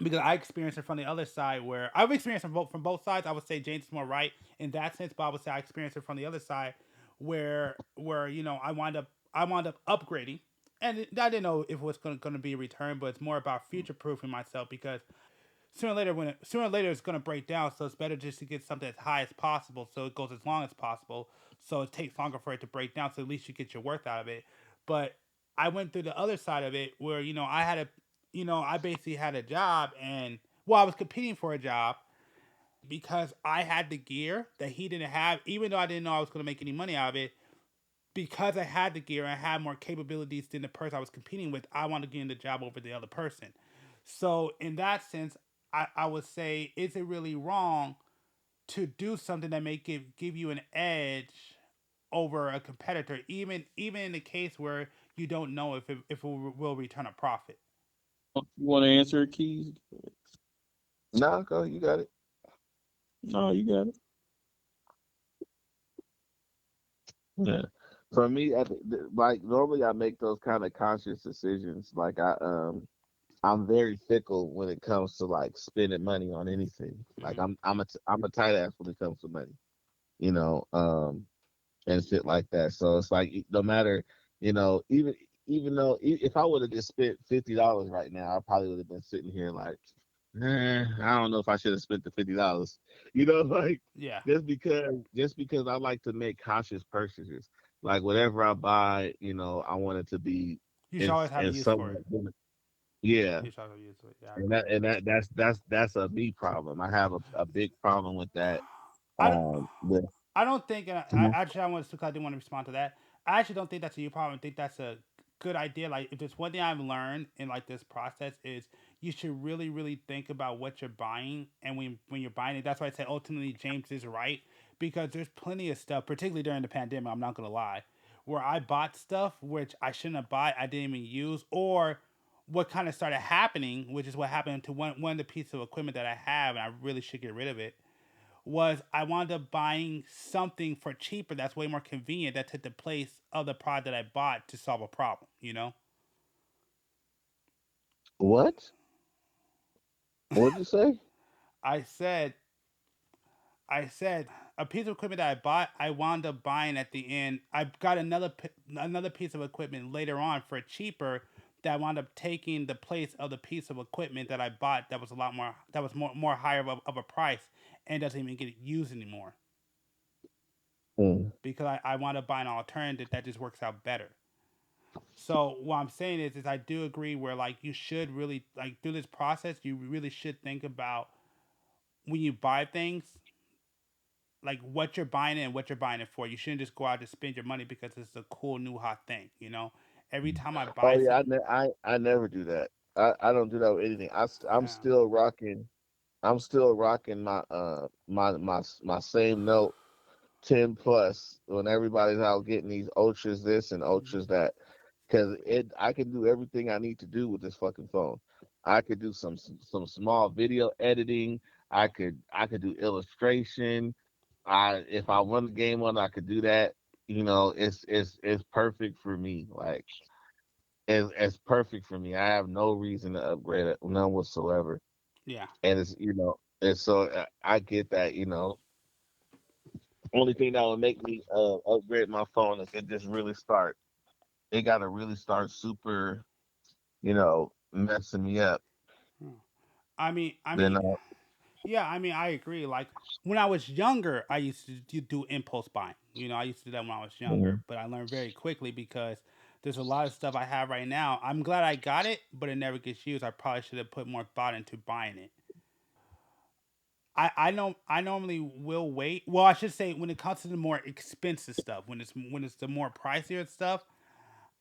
B: because I experienced it from the other side, where I've experienced from both sides. I would say James is more right in that sense, but I would say I experienced it from the other side, where I wound up upgrading, and I didn't know if it was going to be a return, but it's more about future proofing myself because sooner or later it's going to break down. So it's better just to get something as high as possible, so it goes as long as possible. So it takes longer for it to break down. So at least you get your worth out of it. But I went through the other side of it, where I basically had a job, and I was competing for a job because I had the gear that he didn't have, even though I didn't know I was going to make any money out of it. Because I had the gear and I had more capabilities than the person I was competing with, I wanted to get in the job over the other person. So in that sense, I would say, is it really wrong to do something that may give you an edge over a competitor, even in the case where you don't know if it will return a profit?
D: You want to answer, Keys?
C: Nah, go. You got it.
D: No, you got it.
C: Yeah. For me, like normally I make those kind of conscious decisions. Like I'm very fickle when it comes to like spending money on anything. Like
B: Mm-hmm.
C: I'm a tight ass when it comes to money. You know, and shit like that. So it's like no matter, even though if I would have just spent $50 right now, I probably would have been sitting here like, I don't know if I should have spent the $50. Like
B: Yeah,
C: just because I like to make conscious purchases. Like whatever I buy, I want it to be
B: you should
C: in
B: always have a
C: in
B: use for it.
C: somewhat yeah.
B: You should always have a use for it. Yeah, I
C: And
B: agree.
C: that's a me problem. I have a big problem with that.
B: I don't.
C: With
B: I don't think, and I want to, because I didn't want to respond to that. I actually don't think that's a you problem. I think that's a good idea. Like, if there's one thing I've learned in like this process is you should really, really think about what you're buying, and when you're buying it, that's why I say ultimately James is right, because there's plenty of stuff, particularly during the pandemic. I'm not gonna lie, where I bought stuff which I shouldn't have bought, I didn't even use, or what kind of started happening, which is what happened to one of the pieces of equipment that I have, and I really should get rid of it, was I wound up buying something for cheaper that's way more convenient that took the place of the product that I bought to solve a problem.
C: what? What'd you say?
B: I said I said a piece of equipment that I bought, I wound up buying at the end. I got another piece of equipment later on for cheaper that wound up taking the place of the piece of equipment that I bought that was a lot more that was more higher of a price and doesn't even get used anymore
C: Mm.
B: because I wound up buying an alternative that just works out better. So what I'm saying is I do agree where like you should really like through this process you really should think about when you buy things like what you're buying it and what you're buying it for. You shouldn't just go out to spend your money because it's a cool new hot thing. Every time I
C: Oh
B: buy
C: yeah,
B: something,
C: I never do that. I don't do that with anything. I'm
B: yeah,
C: still rocking. I'm still rocking my same note 10 plus when everybody's out getting these ultras this and ultras that, because I can do everything I need to do with this fucking phone. I could do some small video editing. I could do illustration. I If I run the game on, I could do that. It's perfect for me. Like it's perfect for me. I have no reason to upgrade it, none whatsoever.
B: yeah,
C: And and so I get that. Only thing that would make me upgrade my phone is it just really start. It got to really start super, messing me up.
B: hmm. I mean, I
C: Then
B: mean, yeah, I mean, I agree. Like when I was younger, I used to do impulse buying. I used to do that when I was younger,
C: mhm.
B: but I learned very quickly because there's a lot of stuff I have right now. I'm glad I got it, but it never gets used. I probably should have put more thought into buying it. I know I normally will wait. Well, I should say when it comes to the more expensive stuff, when it's the more pricier stuff,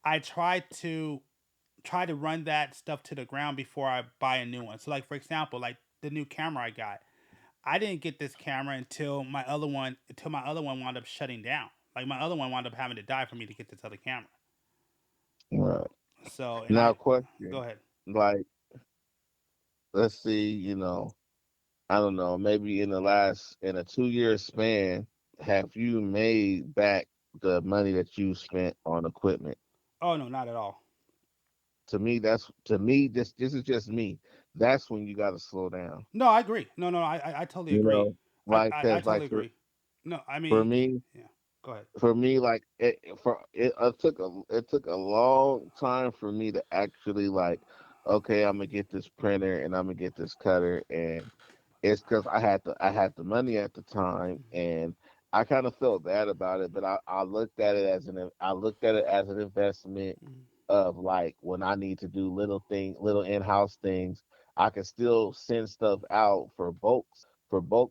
B: I try to run that stuff to the ground before I buy a new one. So like for example, like the new camera I got, I didn't get this camera until my other one wound up shutting down. Like my other one wound up having to die for me to get this other camera.
C: Right.
B: So and
C: Now,
B: I go
C: question,
B: ahead.
C: like, let's see, I don't know, maybe in a 2-year span. have you made back the money that you spent on equipment?
B: Oh no, not at all.
C: This is just me. That's when you got to slow down.
B: No, I agree. No, no, I totally
C: You
B: agree.
C: know, like
B: I
C: because
B: totally
C: like
B: agree. No, I
C: for
B: mean,
C: me,
B: yeah. Go ahead.
C: for me, like it took a long time for me to actually like, okay, I'm gonna get this printer and I'm gonna get this cutter, and it's because I had the money at the time, and I kind of felt bad about it, but I looked at it as I looked at it as an investment
B: Mhm.
C: of like when I need to do little in-house things, I can still send stuff out for bulk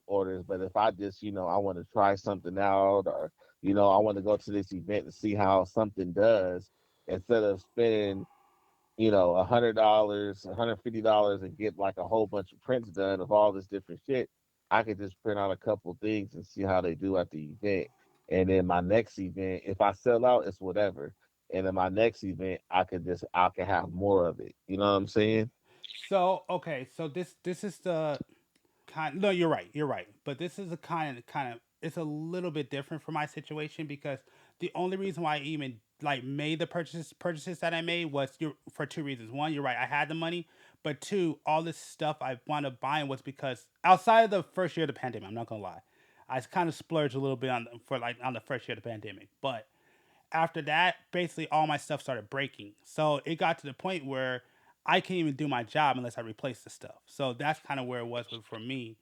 C: orders. But if I just, I want to try something out, or I want to go to this event to see how something does, instead of spending, $100, $150 and get like a whole bunch of prints done of all this different shit, I could just print out a couple things and see how they do at the event. And then my next event, if I sell out, it's whatever. And in my next event, I can have more of it. You know what I'm saying?
B: So okay, so this is the kind. No, you're right. You're right. But this is a kind of. It's a little bit different for my situation because the only reason why I even like made the purchases that I made was for two reasons. One, you're right. I had the money, but two, all this stuff I wound up buying was because outside of the first year of the pandemic, I'm not gonna lie, I kind of splurged a little bit on the first year of the pandemic, but after that, basically all my stuff started breaking. So it got to the point where I can't even do my job unless I replace the stuff. So that's kind of where it was for me.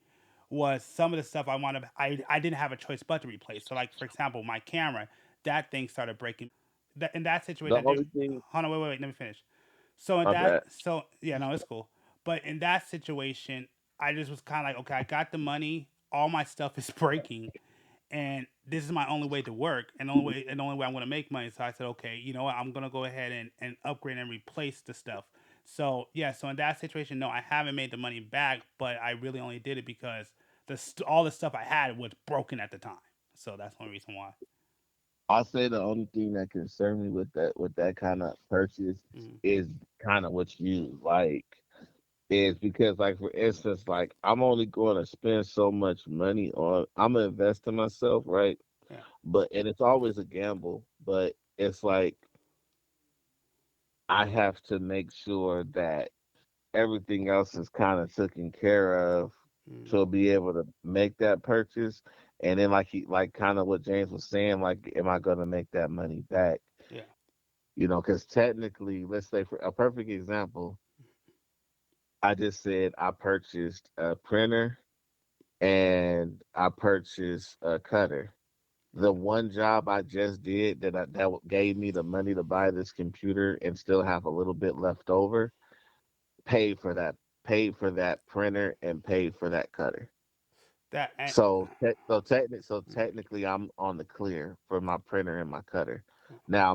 B: Was some of the stuff I didn't have a choice but to replace. So like for example, my camera, that thing started breaking. That in that situation,
C: The
B: I did.
C: only thing,
B: Hold on, wait, let me finish. So in
C: my
B: that,
C: bad.
B: so yeah, no, it's cool. But in that situation, I just was kind of like, okay, I got the money, all my stuff is breaking, and this is my only way to work and the only way I'm going to make money. So I said, okay, you know what? I'm going to go ahead and upgrade and replace the stuff. So yeah, so in that situation, no, I haven't made the money back, but I really only did it because all the stuff I had was broken at the time. So that's one reason why.
C: I'll say the only thing that concerned me with that kind of purchase
B: Mm,
C: is kind of what you like. Is because like for instance, like I'm only going to spend so much money on. I'm gonna invest in myself, right?
B: yeah,
C: But and it's always a gamble, but it's like I have to make sure that everything else is kind of taken care of
B: mm,
C: to be able to make that purchase. And then like kind of what James was saying, like, am I gonna make that money back?
B: yeah,
C: Because technically, let's say for a perfect example, I just said I purchased a printer and I purchased a cutter. The
B: yeah.
C: one job I just did gave me the money to buy this computer and still have a little bit left over, paid for that, paid for that printer and paid for that cutter.
B: That and,
C: So
B: mm,
C: technically, I'm on the clear for my printer and my cutter.
B: yeah,
C: Now,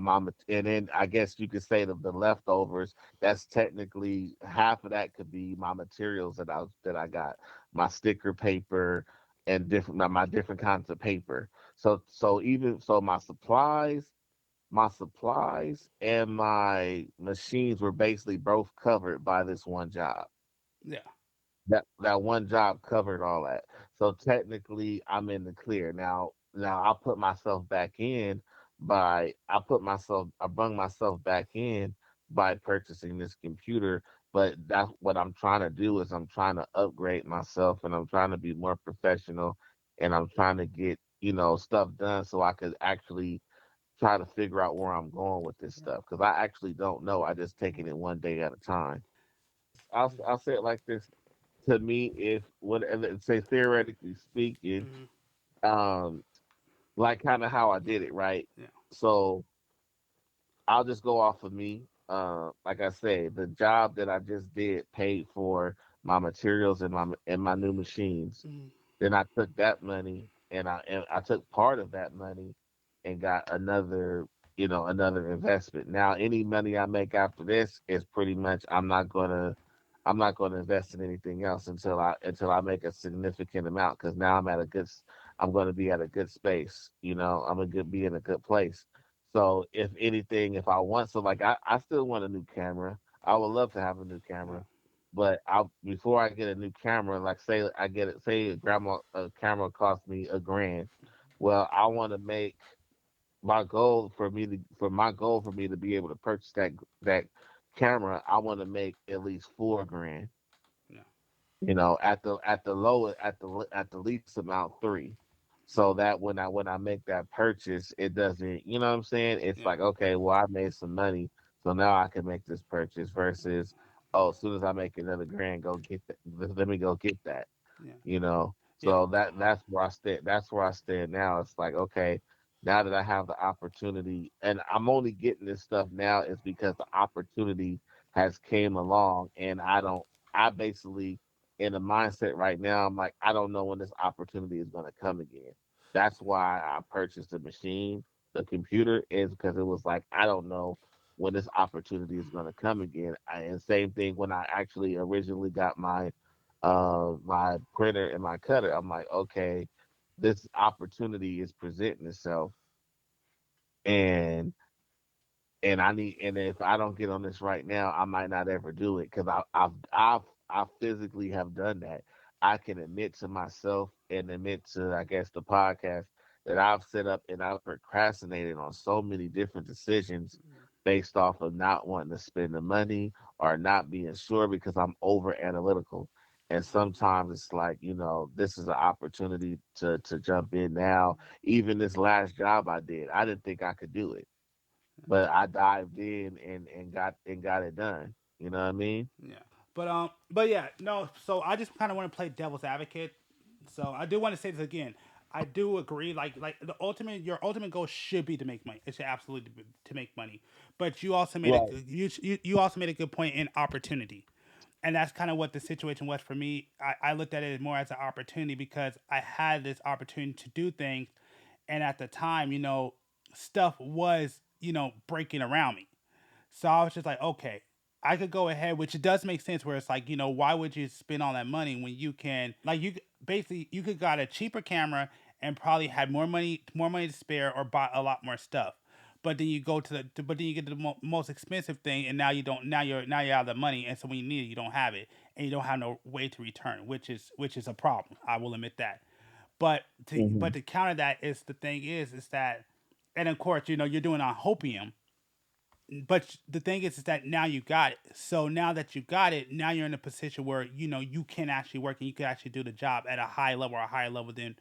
C: and then I guess you could say the leftovers. That's technically half of that could be my materials that I got, my sticker paper and my different kinds of paper. So my supplies and my machines were basically both covered by this one job.
B: yeah,
C: That one job covered all that. So technically, I'm in the clear now. Now I brung myself back in by purchasing this computer. But that's what I'm trying to do is I'm trying to upgrade myself and I'm trying to be more professional and I'm trying to get stuff done so I could actually try to figure out where I'm going with this stuff because I actually don't know. I just taking it one day at a time. I'll say it like this. To me, if what let's say theoretically speaking,
B: mm,
C: um, like kind of how I did it, right?
B: yeah,
C: So I'll just go off of me. Like I said, the job that I just did paid for my materials and my new machines.
B: mm,
C: Then I took that money and I took part of that money and got another investment. Now any money I make after this is pretty much I'm not gonna invest in anything else until I make a significant amount because now I'm gonna be at a good space. I'm gonna be in a good place. So if anything, if I want like I still want a new camera. I would love to have a new
B: yeah,
C: camera. But I before I get a new camera, like say I get it, say a camera cost me $1,000. Well, I want to make my goal for me to be able to purchase that camera. I want to make at least 4 grand.
B: Yeah.
C: At the lowest, at the least amount, 3, so that when I make that purchase, it doesn't, you know what I'm saying, it's
B: Yeah.
C: like, okay, well, I made some money, so now I can make this purchase, versus, oh, as soon as I make another grand, go get that, let me go get that,
B: Yeah.
C: you know.
B: Yeah.
C: So that's where I stand now. It's like, okay, now that I have the opportunity, and I'm only getting this stuff now, is because the opportunity has came along, and I basically, in the mindset right now, I'm like, I don't know when this opportunity is going to come again. That's why I purchased the machine, the computer, is because it was like, I don't know when this opportunity is going to come again. And same thing when I actually originally got my printer and my cutter. I'm like, okay, this opportunity is presenting itself, and and if I don't get on this right now, I might not ever do it, because I physically have done that. I can admit to myself and admit to, I guess, the podcast, that I've set up and I've procrastinated on so many different decisions based off of not wanting to spend the money, or not being sure, because I'm over analytical. And sometimes it's like, this is an opportunity to jump in now. Even this last job I did, I didn't think I could do it, but I dived in and got it done. You know what I mean?
B: Yeah. But yeah, no. So I just kind of want to play devil's advocate. So I do want to say this again. I do agree. Like your ultimate goal should be to make money. It should absolutely be to make money. But you also made a
C: Right.
B: good you also made a good point in opportunity, and that's kind of what the situation was for me. I looked at it more as an opportunity because I had this opportunity to do things, and at the time, stuff was breaking around me. So I was just like, okay, I could go ahead, which it does make sense. Where it's like, why would you spend all that money when you can, like, basically you could got a cheaper camera and probably had more money to spare, or buy a lot more stuff. But then you go but then you get to the most expensive thing, and now you don't. Now you're out of the money, and so when you need it, you don't have it, and you don't have no way to return, which is a problem. I will admit that. But
C: Hmm.
B: to counter that, is the thing is that, and of course, you're doing on hopium, but the thing is that now you got it. So now that you got it, now you're in a position where you can actually work, and you can actually do the job at a high level, or a higher level than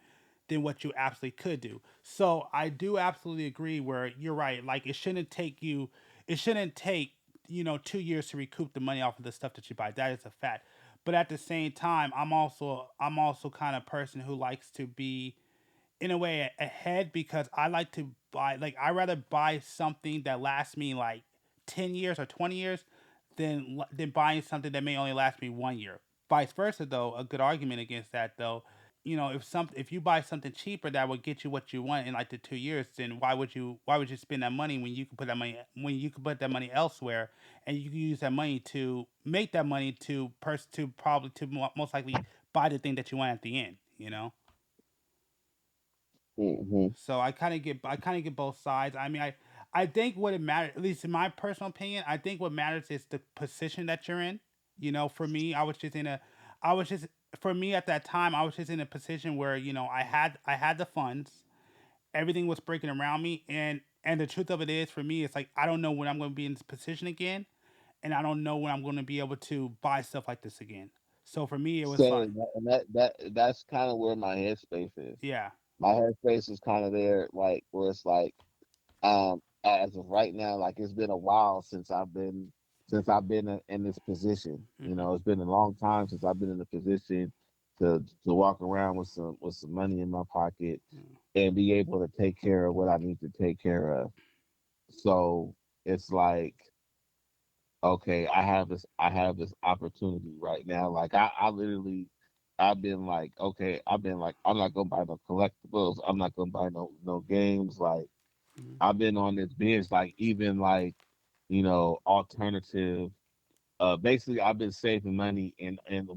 B: what you absolutely could do. So I do absolutely agree where you're right. Like, it shouldn't take 2 years to recoup the money off of the stuff that you buy. That is a fact. But at the same time, I'm also kind of person who likes to be in a way ahead, because I like to buy, like, I rather buy something that lasts me like 10 years or 20 years than buying something that may only last me 1 year. Vice versa, though, a good argument against that, though, if you buy something cheaper that will get you what you want in like the 2 years, then why would you spend that money when you could put that money elsewhere, and you can use that money to make that money to probably to most likely buy the thing that you want at the end.
C: Hmm.
B: So I kind of get both sides. I mean, I think what it matters, at least in my personal opinion, I think what matters is the position that you're in. For me, I was just for me at that time, I was just in a position where I had the funds, everything was breaking around me, and the truth of it is, for me, it's like I don't know when I'm going to be in this position again, and I don't know when I'm going to be able to buy stuff like this again. So for me, it was like,
C: Same, and that's kind of where my headspace is.
B: yeah.
C: My headspace is kind of there, like, where it's like, as of right now, like, it's been a while since I've been in this position.
B: Hmm.
C: It's been a long time since I've been in a position to walk around with some money in my pocket, and be able to take care of what I need to take care of. So it's like, okay, I have this opportunity right now. Like, I literally, I've been like, I'm not gonna buy no collectibles. I'm not gonna buy no games. Like, I've been on this binge, like, even like, alternative. Basically, I've been saving money in other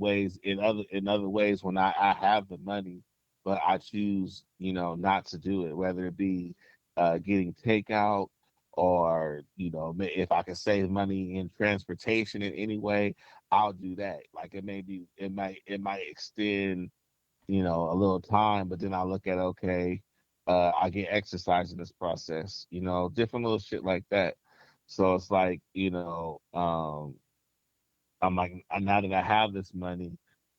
C: ways, when I have the money, but I choose, not to do it. Whether it be getting takeout, or, if I can save money in transportation in any way, I'll do that. Like, it might extend, a little time, but then I look at, okay, I get exercise in this process, different little shit like that. So it's like, I'm like, now that I have this money,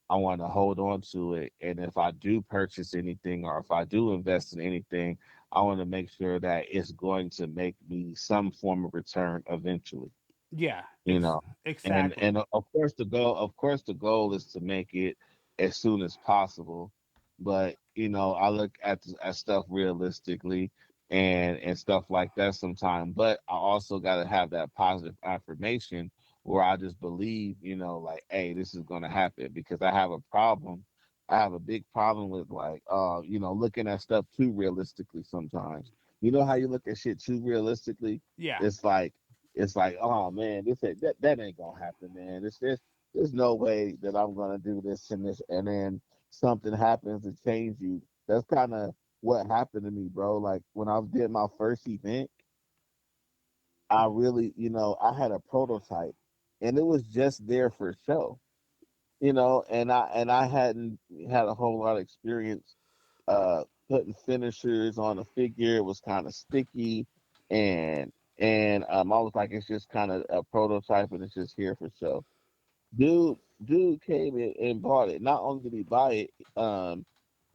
C: I want to hold on to it. And if I do purchase anything or if I do invest in anything, I want to make sure that it's going to make me some form of return eventually,
B: Yeah,
C: you know. And
B: exactly.
C: and of course the goal is to make it as soon as possible. But I look at stuff realistically and stuff like that sometimes. But I also got to have that positive affirmation where I just believe, like, hey, this is gonna happen, because I have a problem. I have a big problem with, like, looking at stuff too realistically sometimes. You know how you look at shit too realistically?
B: Yeah.
C: It's like oh man, that ain't gonna happen, man. There's no way that I'm gonna do this and this, and then something happens to change you. That's kind of what happened to me, bro. Like when I did my first event, I really, I had a prototype, and it was just there for show, and I hadn't had a whole lot of experience putting finishers on a figure. It was kind of sticky, and I was like, it's just kind of a prototype, and it's just here for show. Dude came in and bought it. Not only did he buy it,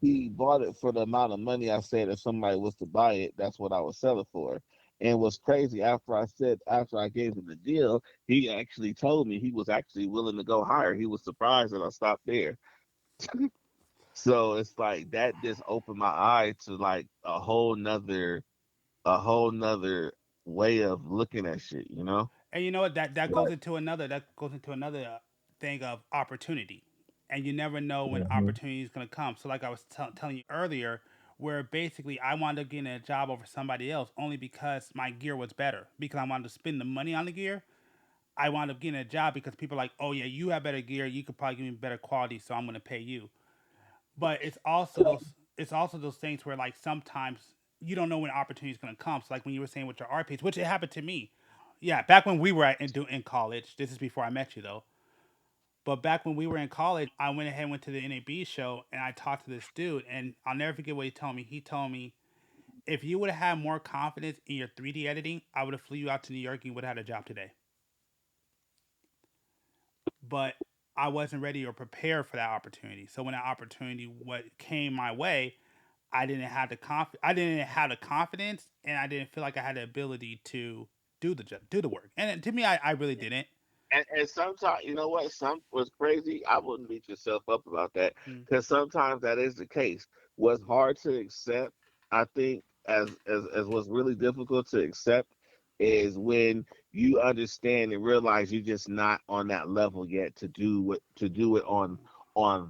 C: he bought it for the amount of money I said if somebody was to buy it, that's what I would sell it for. And what's crazy, after I gave him the deal, he actually told me he was actually willing to go higher. He was surprised that I stopped there. So it's like that just opened my eye to like a whole nother way of looking at shit, you know?
B: And you know what? That goes
C: Right.
B: into another thing of opportunity, and you never know when
C: Hmm.
B: opportunity is going to come. So, like I was telling you earlier, where basically I wanted to get a job over somebody else only because my gear was better, because I wanted to spend the money on the gear. I wound up getting a job because people are like, oh yeah, you have better gear, you could probably give me better quality, so I'm going to pay you. But it's also those things where like sometimes you don't know when opportunity is going to come. So like when you were saying with your art piece, which it happened to me. Yeah, back when we were in college. This is before I met you though. But back when we were in college, I went ahead and went to the NAB show and I talked to this dude, and I'll never forget what he told me. He told me, if you would have had more confidence in your 3D editing, I would have flew you out to New York and you would have had a job today. But I wasn't ready or prepared for that opportunity. So when that opportunity what came my way, I didn't have the confidence, and I didn't feel like I had the ability to do the work. And to me, I really didn't.
C: And sometimes, you know what? Some was crazy. I wouldn't beat yourself up about that,
B: Mm,
C: because sometimes that is the case. What's hard to accept, I think, as what's really difficult to accept, is when you understand and realize you're just not on that level yet to do it on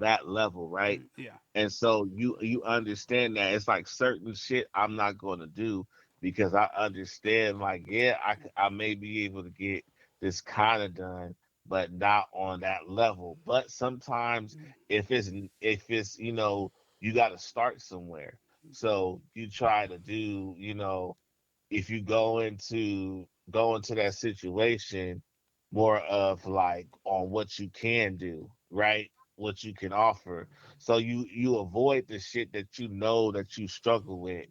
C: that level, right?
B: yeah.
C: And so you understand that it's like certain shit I'm not going to do, because I understand, like, yeah, I may be able to get this kind of done, but not on that level. But sometimes if it's you got to start somewhere. So you try to do, if you go into that situation more of like on what you can do, right? What you can offer. So you avoid the shit that that you struggle with,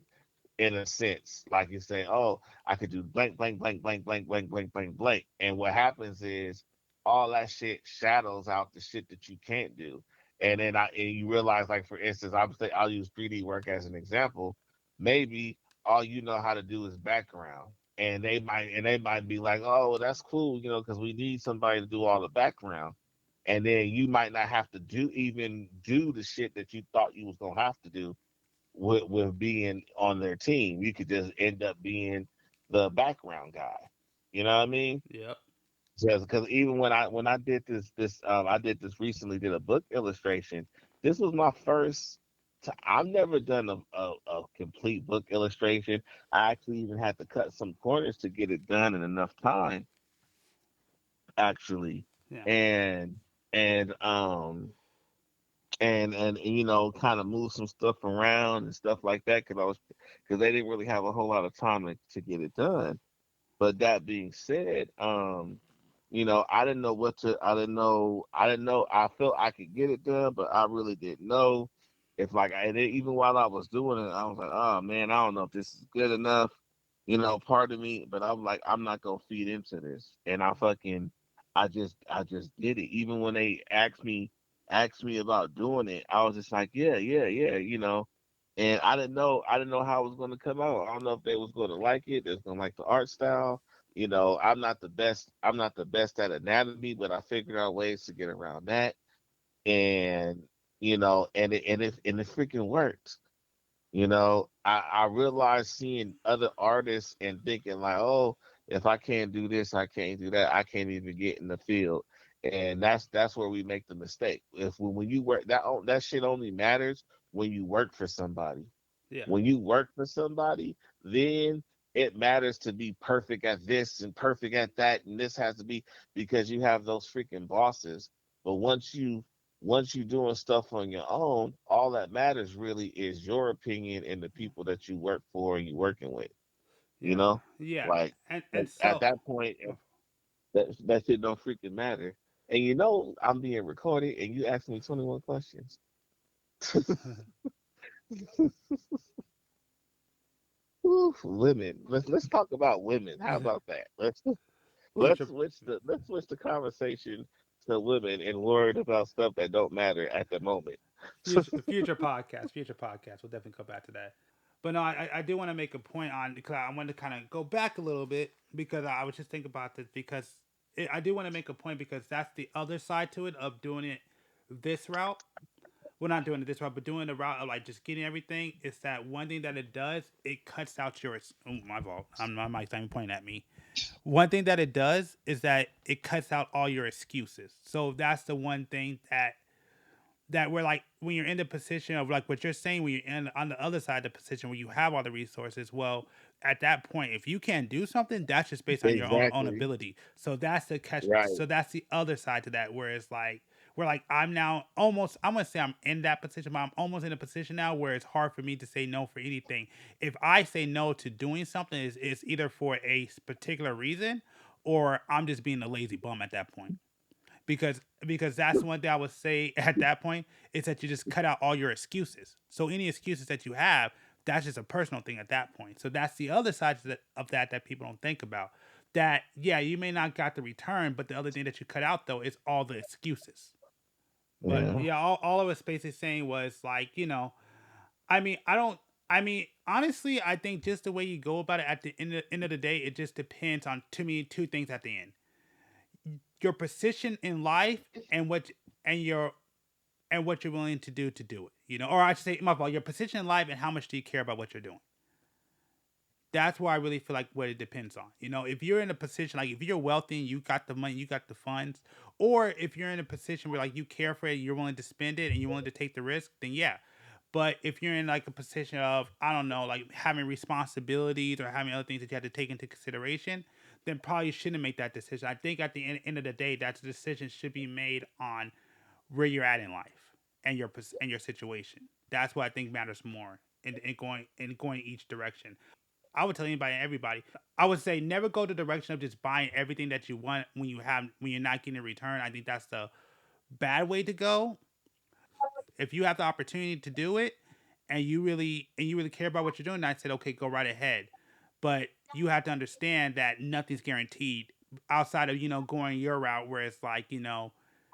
C: in a sense. Like you say, oh, I could do blank, blank, blank, blank, blank, blank, blank, blank, blank. And what happens is all that shit shadows out the shit that you can't do. And you realize, like, for instance, I'll use 3D work as an example. Maybe all you know how to do is background. And they might be like, oh, well, that's cool, because we need somebody to do all the background. And then you might not have to do the shit that you thought you was gonna have to do with being on their team. You could just end up being the background guy. You know what I mean?
B: Yep.
C: Just because even when I did I did this recently, did a book illustration. This was my first. I've never done a complete book illustration. I actually even had to cut some corners to get it done in enough time, actually,
B: Yeah.
C: and and um and kind of move some stuff around and stuff like that, because they didn't really have a whole lot of time to get it done. But that being said, I didn't know. I felt I could get it done, but I really didn't know. if like, and then even while I was doing it, I was like, oh man, I don't know if this is good enough. Part of me, but I'm like, I'm not gonna feed into this. And I just did it. Even when they asked me about doing it, I was just like, yeah, yeah, yeah. And I didn't know how it was gonna come out. I don't know if they was gonna like it. They was gonna like the art style. I'm not the best at anatomy, but I figured out ways to get around that. And and it freaking worked. I realized seeing other artists and thinking like, oh, if I can't do this, I can't do that. I can't even get in the field, and that's where we make the mistake. If when you work that shit only matters when you work for somebody.
B: Yeah,
C: When you work for somebody, then it matters to be perfect at this and perfect at that, and this has to be because you have those freaking bosses. But once you doing stuff on your own, all that matters really is your opinion and the people that you work for and you working with. You
B: yeah,
C: know,
B: yeah.
C: like
B: And
C: at
B: so,
C: that point, that shit don't freaking matter. And I'm being recorded, and you asked me 21 questions. Ooh, women. Let's talk about women. How about that? Let's let's
B: future,
C: switch the let's switch the conversation to women and worried about stuff that don't matter at the moment.
B: future podcast. We'll definitely come back to that. But no, I do want to make a point on because I want to kind of go back a little bit because I was just thinking about this because I do want to make a point because that's the other side to it of doing it this route. Well, not doing it this route, but doing the route of like just getting everything. Is that one thing that it does? It cuts out your. Oh, my fault. My mic's not even pointing at me. One thing that it does is that it cuts out all your excuses. So that's the one thing that we're like when you're in the position of like what you're saying when you're in on the other side of the position where you have all the resources. Well, at that point, if you can't do something, that's just based on your own
C: Exactly.
B: ability. So that's the catch.
C: Right.
B: So that's the other side to that, where it's like we're like I'm now almost. I'm gonna say I'm in that position, but I'm almost in a position now where it's hard for me to say no for anything. If I say no to doing something, is either for a particular reason, or I'm just being a lazy bum at that point because that's one thing I would say at that point is that you just cut out all your excuses. So any excuses that you have, that's just a personal thing at that point. So that's the other side of that people don't think about. That yeah, you may not got the return, but the other thing that you cut out though is all the excuses. But
C: Yeah.
B: yeah, all I was basically saying was like I mean I don't. I mean, honestly, I think just the way you go about it at the end of the day, it just depends on to me two things at the end: your position in life and your and what you're willing to do it. Or I should say, my fault, your position in life and how much do you care about what you're doing. That's where I really feel like what it depends on. If you're in a position like if you're wealthy and you got the money, you got the funds, or if you're in a position where like you care for it, you're willing to spend it and you're willing to take the risk, then yeah. But if you're in like a position of I don't know, like having responsibilities or having other things that you have to take into consideration, then probably you shouldn't make that decision. I think at the end of the day, that decision should be made on where you're at in life and your situation. That's what I think matters more in going each direction. I would tell anybody and everybody. I would say never go the direction of just buying everything that you want when you're not getting a return. I think that's the bad way to go. If you have the opportunity to do it and you really care about what you're doing, I said okay, go right ahead. But you have to understand that nothing's guaranteed outside of going your route where it's like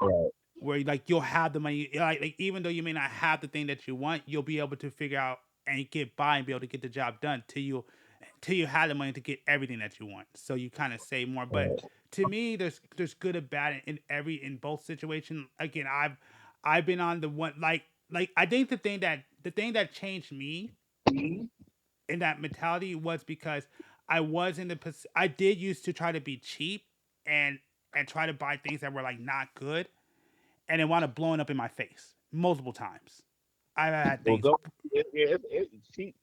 C: Right.
B: where like you'll have the money like even though you may not have the thing that you want, you'll be able to figure out and get by and be able to get the job done till you have the money to get everything that you want, so you kind of save more. But
C: Right.
B: to me, there's good and bad in both situations. Again, I've been on the one like I think the thing that changed me in that mentality was because I did used to try to be cheap and try to buy things that were like not good and it wound up blowing up in my face multiple times. I've had
C: Well,
B: things.
C: go. She,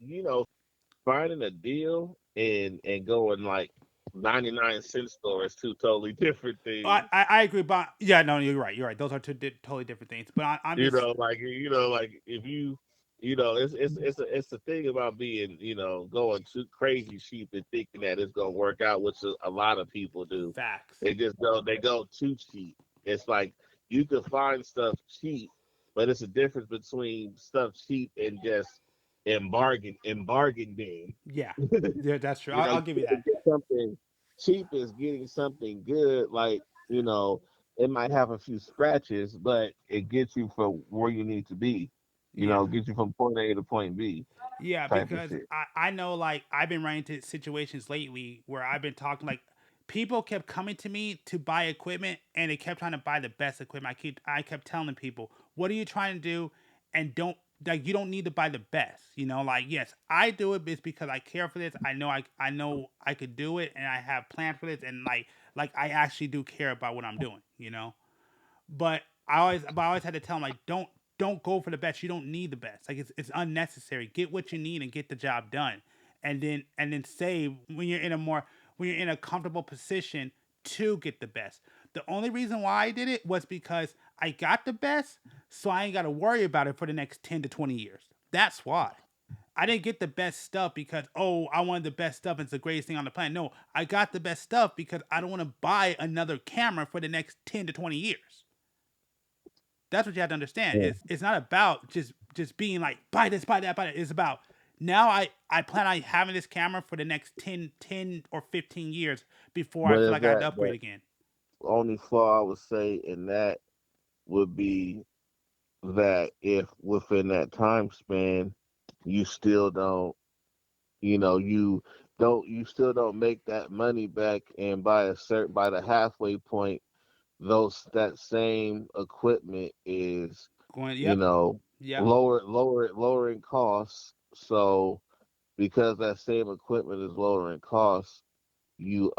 C: finding a deal and going like 99-cent store is two totally different
B: I,
C: things.
B: I, I agree, but yeah, no, you're right. You're right. Those are two totally different things. But I'm just
C: Like if it's a thing about being, going too crazy cheap and thinking that it's gonna work out, which a lot of people do.
B: facts.
C: They go too cheap. It's like you can find stuff cheap, but it's a difference between stuff cheap and just in bargain bin.
B: Yeah, yeah, that's true.
C: You know,
B: I'll
C: you
B: give you that.
C: get something cheap is getting something good. Like, it might have a few scratches, but it gets you from where you need to be.
B: Yeah.
C: Gets you from point A to point B
B: Yeah,
C: type of
B: because
C: shit.
B: I know like I've been running into situations lately where I've been talking like people kept coming to me to buy equipment and they kept trying to buy the best equipment. I kept telling people, what are you trying to do? And don't like you don't need to buy the best. Like yes, I do it, but it's because I care for this. I know I could do it and I have plans for this and like I actually do care about what I'm doing. But I always had to tell them like don't go for the best. You don't need the best. Like it's unnecessary. Get what you need and get the job done. And then save when you're in a comfortable position to get the best. The only reason why I did it was because I got the best, so I ain't got to worry about it for the next 10 to 20 years. That's why. I didn't get the best stuff because I wanted the best stuff and it's the greatest thing on the planet. No, I got the best stuff because I don't want to buy another camera for the next 10 to 20 years. That's what you have to understand.
C: Yeah.
B: It's not about just being like buy this, buy that, buy that. It's about now I plan on having this camera for the next 10 or 15 years before I
C: But
B: feel
C: is
B: like I have to
C: that
B: upgrade
C: the
B: again.
C: only flaw I would say in that would be that if within that time span you still don't you still don't make that money back, and by the halfway point that same equipment is
B: Going,
C: you
B: yep,
C: know
B: yep,
C: lowering costs. So because that same equipment is lowering costs, you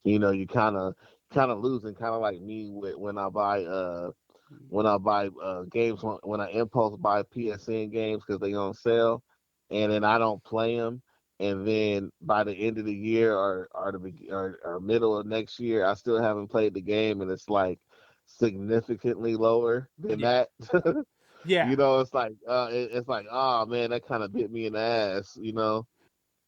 C: you kind of losing, kind of like me with when I buy games, when I impulse buy PSN games because they on sale, and then I don't play them, and then by the end of the year or middle of next year, I still haven't played the game, and it's like significantly lower than
B: yeah,
C: that.
B: yeah.
C: It's like it's like, oh man, that kind of bit me in the ass.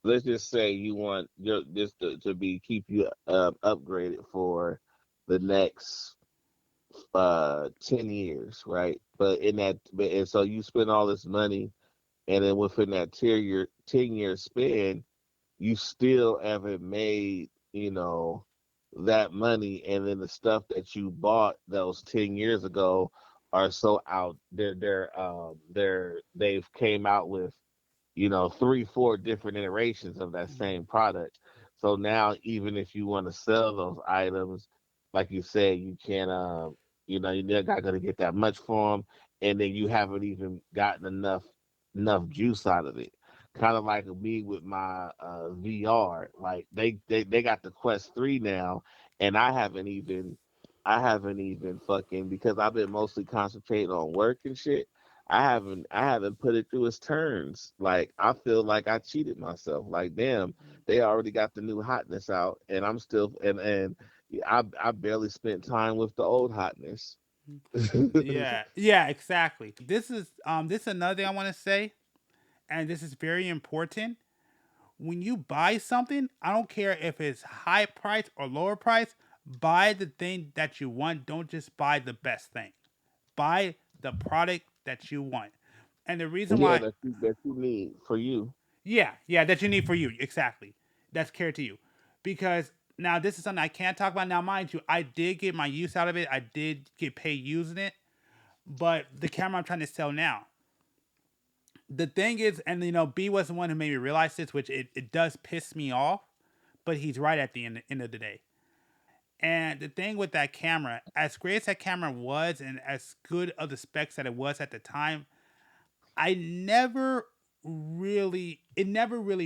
C: Let's just say you want this to be keep you upgraded for the next 10 years, right? And so you spend all this money, and then within that 10-year span, you still haven't made, that money, and then the stuff that you bought those 10 years ago are so out. They've came out with, 3, 4 different iterations of that same product. So now, even if you want to sell those items, like you said, you can't, you're not going to get that much for them, and then you haven't even gotten enough juice out of it. Kind of like me with my VR. Like they got the Quest 3 now, and I haven't even fucking, because I've been mostly concentrating on work and shit. I haven't put it through its turns. Like I feel like I cheated myself. Like damn, they already got the new hotness out, and I'm still and I barely spent time with the old hotness.
B: Yeah, yeah, exactly. This is another thing I want to say, and this is very important. When you buy something, I don't care if it's high price or lower price, buy the thing that you want. Don't just buy the best thing. Buy the product that you want. And the reason
C: Yeah,
B: why,
C: that you need for you.
B: yeah, yeah, that you need for you, exactly. That's care to you. Because now this is something I can't talk about now, mind you, I did get my use out of it. I did get paid using it. But the camera I'm trying to sell now, the thing is, and B was the one who made me realize this, which it does piss me off, but he's right at the end of the day. And the thing with that camera, as great as that camera was and as good of the specs that it was at the time, it never really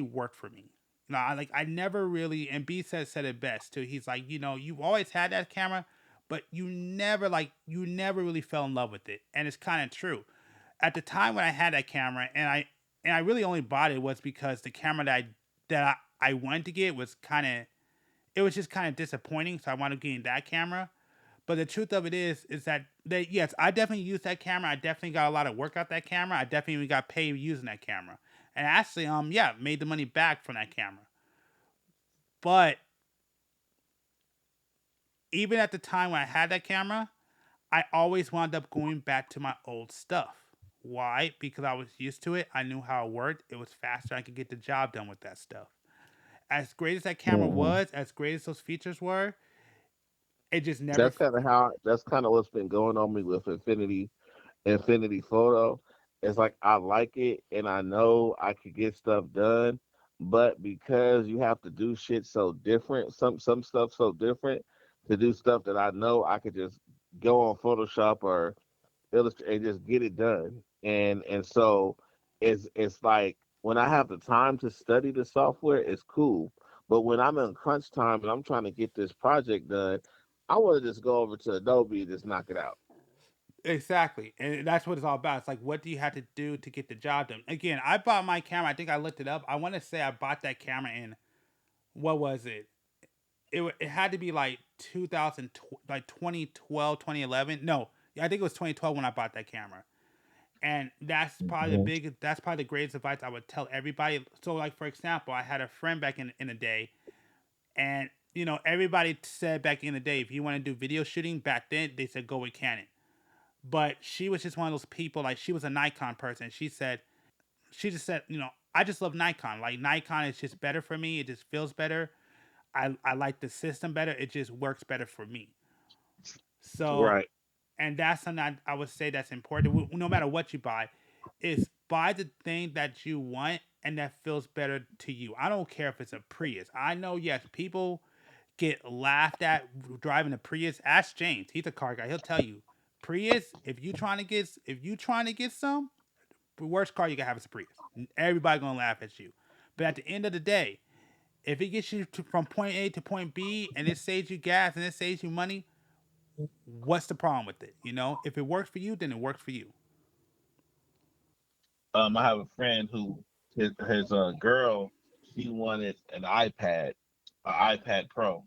B: worked for me. No, I never really, and B said it best too. He's like, you've always had that camera, but you never really fell in love with it. And it's kind of true. At the time when I had that camera, and I really only bought it was because the camera that I wanted to get was it was just kind of disappointing. So I wanted to get that camera. But the truth of it is that yes, I definitely used that camera. I definitely got a lot of work out that camera. I definitely even got paid using that camera. And actually, yeah, made the money back from that camera. But even at the time when I had that camera, I always wound up going back to my old stuff. Why? Because I was used to it. I knew how it worked. It was faster. I could get the job done with that stuff. As great as that camera
C: Mhm.
B: was, as great as those features were, it just never.
C: That's kind of how. That's kind of what's been going on me with Infinity Photo. It's like I like it and I know I could get stuff done, but because you have to do shit so different, some stuff so different to do stuff that I know I could just go on Photoshop or Illustrator and just get it done. And so it's like when I have the time to study the software, it's cool. But when I'm in crunch time and I'm trying to get this project done, I want to just go over to Adobe and just knock it out.
B: Exactly. And that's what it's all about. It's like, what do you have to do to get the job done? Again, I bought my camera. I think I looked it up. I want to say I bought that camera in, what was it? It had to be like 2000, like 2012, 2011. No, I think it was 2012 when I bought that camera. And
C: Mhm.
B: that's probably the greatest advice I would tell everybody. So, like, for example, I had a friend back in the day, and, everybody said back in the day, if you want to do video shooting back then, they said go with Canon. But she was just one of those people, like, she was a Nikon person. She just said, I just love Nikon. Like, Nikon is just better for me. It just feels better. I like the system better. It just works better for me. So,
C: Right.
B: and that's something I would say that's important. No matter what you buy, is buy the thing that you want and that feels better to you. I don't care if it's a Prius. I know, yes, people get laughed at driving a Prius. Ask James. He's a car guy. He'll tell you, Prius. If you trying to get some, the worst car you can have is a Prius. Everybody gonna laugh at you. But at the end of the day, if it gets you from point A to point B and it saves you gas and it saves you money, what's the problem with it? If it works for you, then it works for you.
C: I have a friend who his girl, she wanted an iPad Pro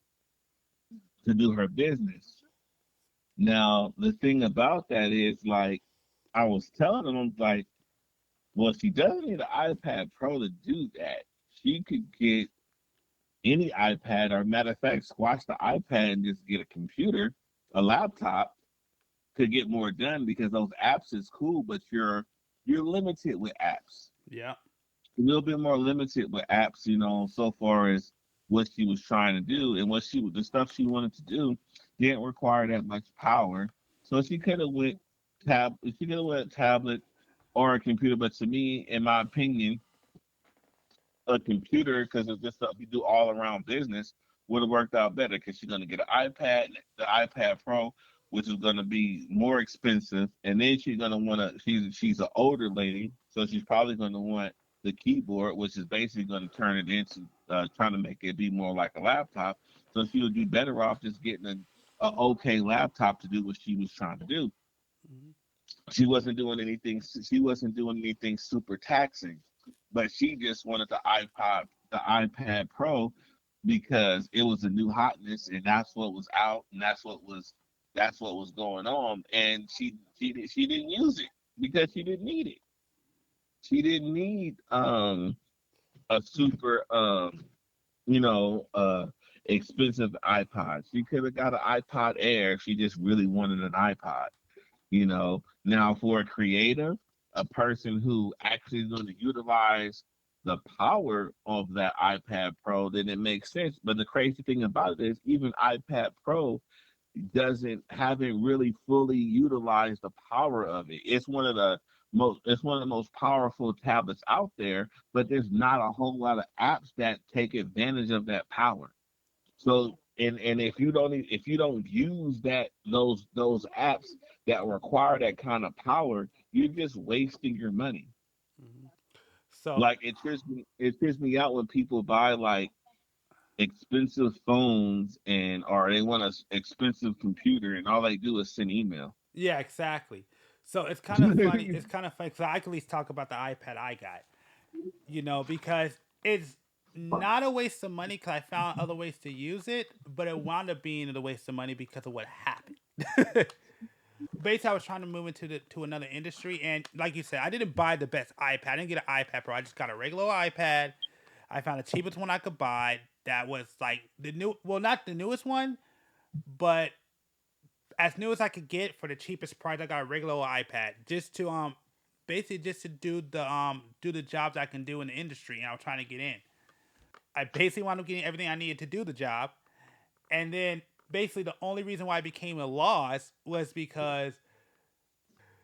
C: to do her business. Now the thing about that is like I was telling him, I'm like, well, she doesn't need an iPad Pro to do that. She could get any iPad, or matter of fact, squash the iPad and just get a computer, a laptop, could get more done because those apps is cool, but you're limited with apps.
B: Yeah.
C: A little bit more limited with apps, so far as what she was trying to do and the stuff she wanted to do didn't require that much power. So she could have went tablet or a computer, but to me, in my opinion, a computer, because it's just stuff you do all around business, would have worked out better because she's going to get an iPad, the iPad Pro, which is going to be more expensive, and then she's going to want to. She's an older lady, so she's probably going to want the keyboard, which is basically going to turn it into trying to make it be more like a laptop. So she would be better off just getting a okay laptop to do what she was trying to do.
B: Mhm.
C: She wasn't doing anything super taxing, but she just wanted the iPad Pro, because it was a new hotness and that's what was out and that's what was going on, and she didn't use it because she didn't need it. She didn't need a super you know uh expensive iPod. She could have got an iPod Air if she just really wanted an iPod. Now for a creative, a person who actually is going to utilize the power of that iPad Pro, then it makes sense. But the crazy thing about it is even iPad Pro haven't really fully utilized the power of it. It's one of the most powerful tablets out there, but there's not a whole lot of apps that take advantage of that power. So and if you don't use those apps that require that kind of power, you're just wasting your money.
B: Mhm. So,
C: Like it trips me out when people buy like expensive phones and or they want an expensive computer and all they do is send email.
B: yeah, exactly. So it's kind of funny. It's kind of funny because I can at least talk about the iPad I got. Because it's not a waste of money because I found other ways to use it, but it wound up being a waste of money because of what happened. Basically, I was trying to move into to another industry, and like you said, I didn't buy the best iPad. I didn't get an iPad Pro. I just got a regular iPad. I found the cheapest one I could buy. That was like the new, well, not the newest one, but as new as I could get for the cheapest price. I got a regular old iPad just to basically just to do the jobs I can do in the industry, and I was trying to get in. I basically wound up getting everything I needed to do the job, and then basically the only reason why I became a loss was because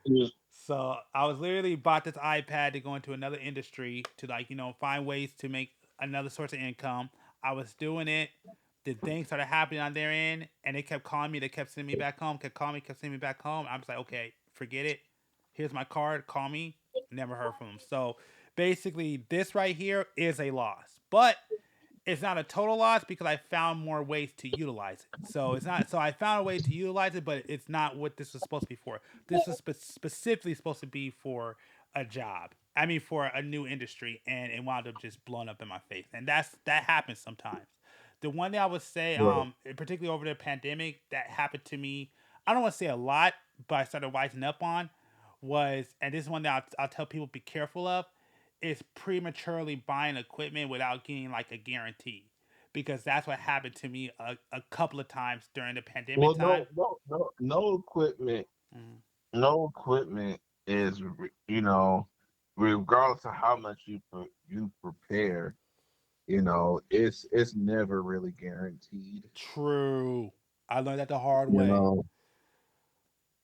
C: Mm.
B: so I was literally bought this iPad to go into another industry to like find ways to make another source of income. I was doing it. The things started happening on their end, and they kept calling me. They kept sending me back home. Kept calling me. Kept sending me back home. I was like, okay, forget it. Here's my card. Call me. Never heard from them. So basically, this right here is a loss, but it's not a total loss because I found more ways to utilize it. So it's not. So I found a way to utilize it, but it's not what this was supposed to be for. This was specifically supposed to be for a job. I mean, for a new industry, and it wound up just blowing up in my face. And that happens sometimes. The one thing I would say,
C: Right.
B: particularly over the pandemic, that happened to me. I don't want to say a lot, but I started wising up on was, and this is one that I'll tell people be careful of, is prematurely buying equipment without getting like a guarantee, because that's what happened to me a couple of times during the pandemic
C: Well,
B: time.
C: no equipment,
B: Mm.
C: no equipment is, regardless of how much you prepare, it's never really guaranteed.
B: True. I learned that the hard
C: You
B: way.
C: know,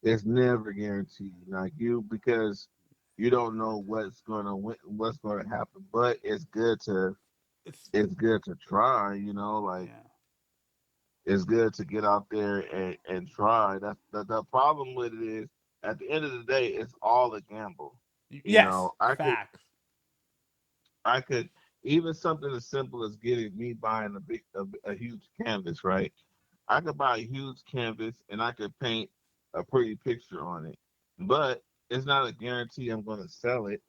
C: it's never guaranteed. Like because you don't know what's gonna happen. But
B: It's
C: it's good to try. Like
B: yeah.
C: it's good to get out there and try. That's the problem with it is at the end of the day, it's all a gamble.
B: Yes.
C: I could
B: Facts.
C: I could even something as simple as getting me buying a huge canvas, right? I could buy a huge canvas and I could paint a pretty picture on it, but it's not a guarantee I'm going to sell it.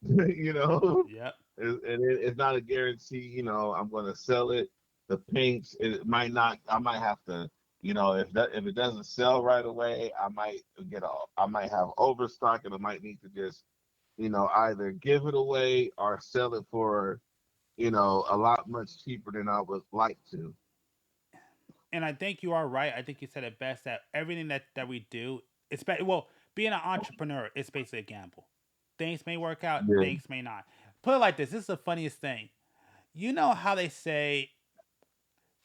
C: you know,
B: Yep.
C: it's not a guarantee. I'm going to sell it. The paints, it might not. I might have to. If it doesn't sell right away, I might have overstock, and I might need to just either give it away or sell it for a lot much cheaper than I would like to.
B: And I think you are right. I think you said it best that everything that we do, well, being an entrepreneur, it's basically a gamble. Things may work out,
C: Yeah,
B: things may not. Put it like this: this is the funniest thing. You know how they say,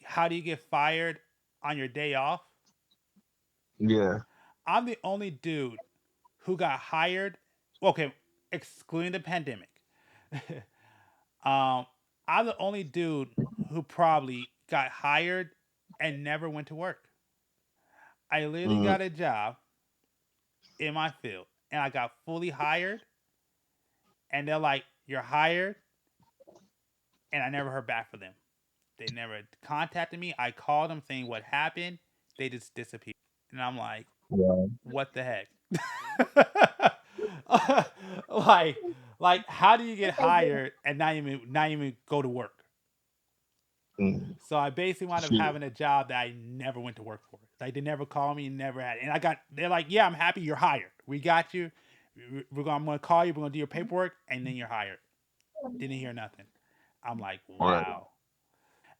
B: "How do you get fired on your day off?"
C: yeah.
B: I'm the only dude who got hired. Okay, excluding the pandemic. um, I'm the only dude who probably got hired and never went to work. I literally
C: Mm,
B: got a job in my field and I got fully hired, and they're like, "You're hired," and I never heard back from them. They never contacted me. I called them saying what happened. They just disappeared. And I'm like,
C: yeah.
B: what the heck? like how do you get hired and not even go to work?
C: Mm,
B: So I basically wound up
C: shit.
B: having a job that I never went to work for. Like they never called me, never had. And they're like, yeah, I'm happy you're hired. We got you. I'm gonna call you. We're gonna do your paperwork, and then you're hired. Didn't hear nothing. I'm like,
C: Right.
B: wow.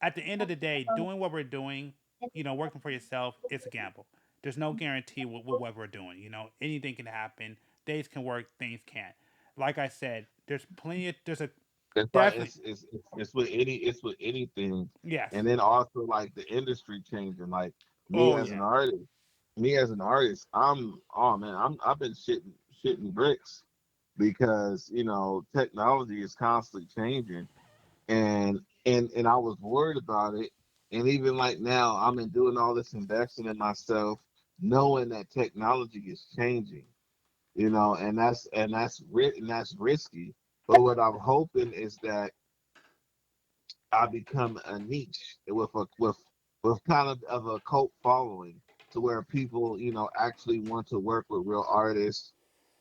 B: At the end of the day, doing what we're doing, working for yourself, it's a gamble. There's no guarantee with what we're doing. Anything can happen. Days can work, things can't. Like I said, there's a
C: It's like
B: definitely,
C: it's with anything,
B: yes.
C: and then also like the industry changing. Like me
B: Oh,
C: as an
B: yeah.
C: artist, I've been shitting bricks because technology is constantly changing, and I was worried about it. And even like now, I'm in doing all this investing in myself, knowing that technology is changing. And that's risky. But what I'm hoping is that I become a niche with kind of a cult following to where people actually want to work with real artists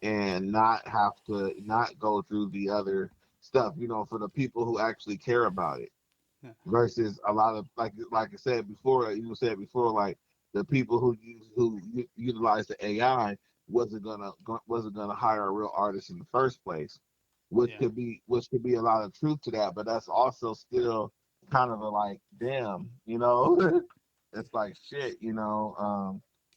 C: and not have to not go through the other stuff. For the people who actually care about it
B: Yeah.
C: versus a lot of like I said before, like the people who utilize the AI wasn't gonna hire a real artist in the first place,
B: Yeah.
C: which could be a lot of truth to that, but that's also still kind of a like damn, it's like shit.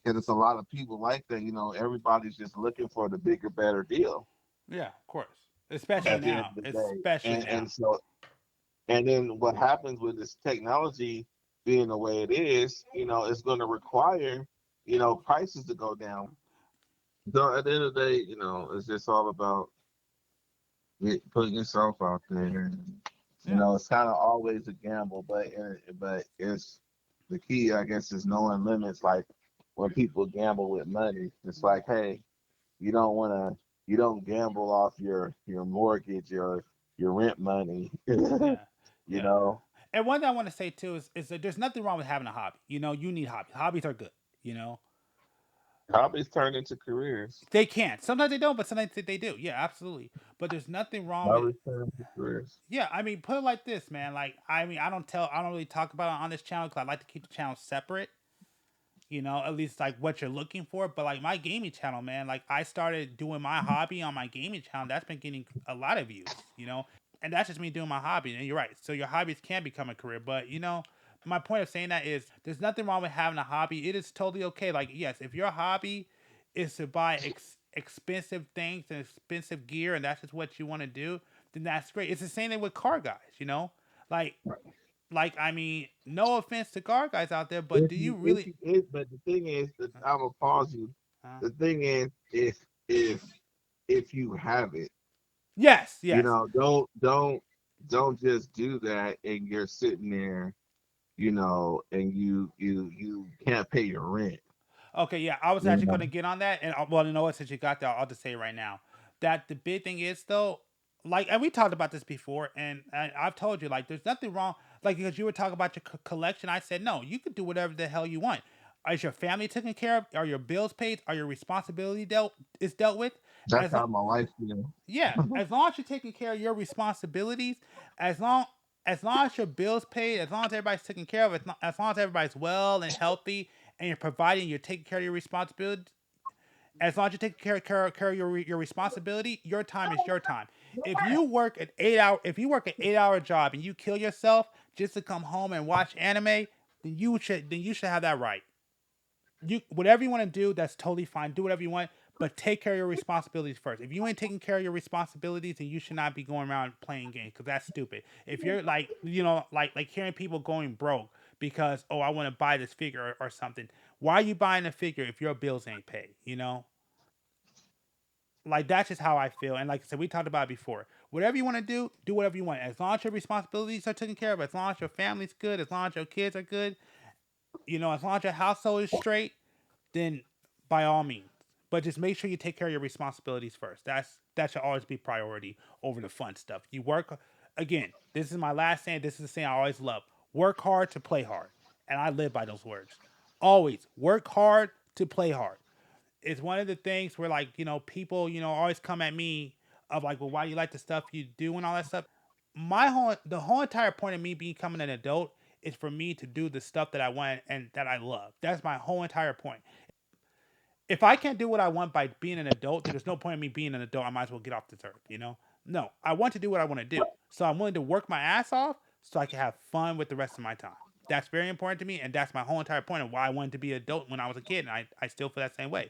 C: And it's a lot of people like that. Everybody's just looking for the bigger, better deal
B: Yeah, of course. Especially
C: at the end
B: now.
C: of the day.
B: Especially
C: And
B: now.
C: and so and then what happens with this technology being the way it is, it's going to require, prices to go down. So at the end of the day, it's just all about putting yourself out there.
B: Yeah.
C: It's kind of always a gamble, but it's the key, I guess, is knowing limits. Like when people gamble with money, it's like, hey, you don't want to, you don't gamble off your mortgage or your rent money. you
B: Yeah. Yeah.
C: know,
B: And one thing I want to say too is that there's nothing wrong with having a hobby. You need hobbies. Hobbies are good. You know,
C: hobbies turn into careers.
B: they can. Sometimes they don't, but sometimes they do. Yeah, absolutely. But there's nothing wrong with.
C: Hobbies turn into careers.
B: Yeah, I mean, put it like this, man. Like, I mean, I don't really talk about it on this channel because I like to keep the channel separate. At least like what you're looking for. But like my gaming channel, man, like I started doing my hobby on my gaming channel. That's been getting a lot of views. And that's just me doing my hobby. And you're right. So your hobbies can become a career. But, my point of saying that is there's nothing wrong with having a hobby. It is totally okay. Like, yes, if your hobby is to buy expensive things and expensive gear and that's just what you want to do, then that's great. It's the same thing with car guys. Like, I mean, no offense to car guys out there, but do you really?
C: But the thing is, that I'm gonna pause you.
B: Uh,
C: The thing is, if if you have it,
B: yes, yes.
C: don't just do that and you're sitting there, and you can't pay your rent.
B: Okay, yeah, I was
C: You
B: actually
C: know,
B: going to get on that, and well, you know what? Since you got that, I'll just say right now that the big thing is though, like, and we talked about this before, and I've told you like, there's nothing wrong, like because you were talking about your collection. I said no, you could do whatever the hell you want. Is your family taken care of? Are your bills paid? Are your responsibility dealt with?
C: that's
B: As long
C: how my life feels.
B: Yeah, as long as you're taking care of your responsibilities, as long as long as your bills paid, as long as everybody's taken care of, as long as everybody's well and healthy, and you're providing, you're taking care of your responsibilities. As long as you take care of your responsibility, your time is your time. If you work an 8 hour job and you kill yourself just to come home and watch anime, then you should have that right. Whatever you want to do, that's totally fine. Do whatever you want, but take care of your responsibilities first. If you ain't taking care of your responsibilities, then you should not be going around playing games because that's stupid. If you're like like hearing people going broke because I want to buy this figure or something. Why are you buying a figure if your bills ain't paid? Like that's just how I feel. And like I said, we talked about it before. Whatever you want to do whatever you want. As long as your responsibilities are taken care of, as long as your family's good, as long as your kids are good, as long as your household is straight, then by all means. But just make sure you take care of your responsibilities first. That should always be priority over the fun stuff. You work again. This is my last saying. This is the saying I always love. Work hard to play hard, and I live by those words. Always work hard to play hard. It's one of the things where like people always come at me of like, well, why do you like the stuff you do and all that stuff. The whole entire point of me becoming an adult is for me to do the stuff that I want and that I love. That's my whole entire point. If I can't do what I want by being an adult, then there's no point in me being an adult. I might as well get off this earth, No, I want to do what I want to do. So I'm willing to work my ass off so I can have fun with the rest of my time. That's very important to me, and that's my whole entire point of why I wanted to be an adult when I was a kid, and I still feel that same way.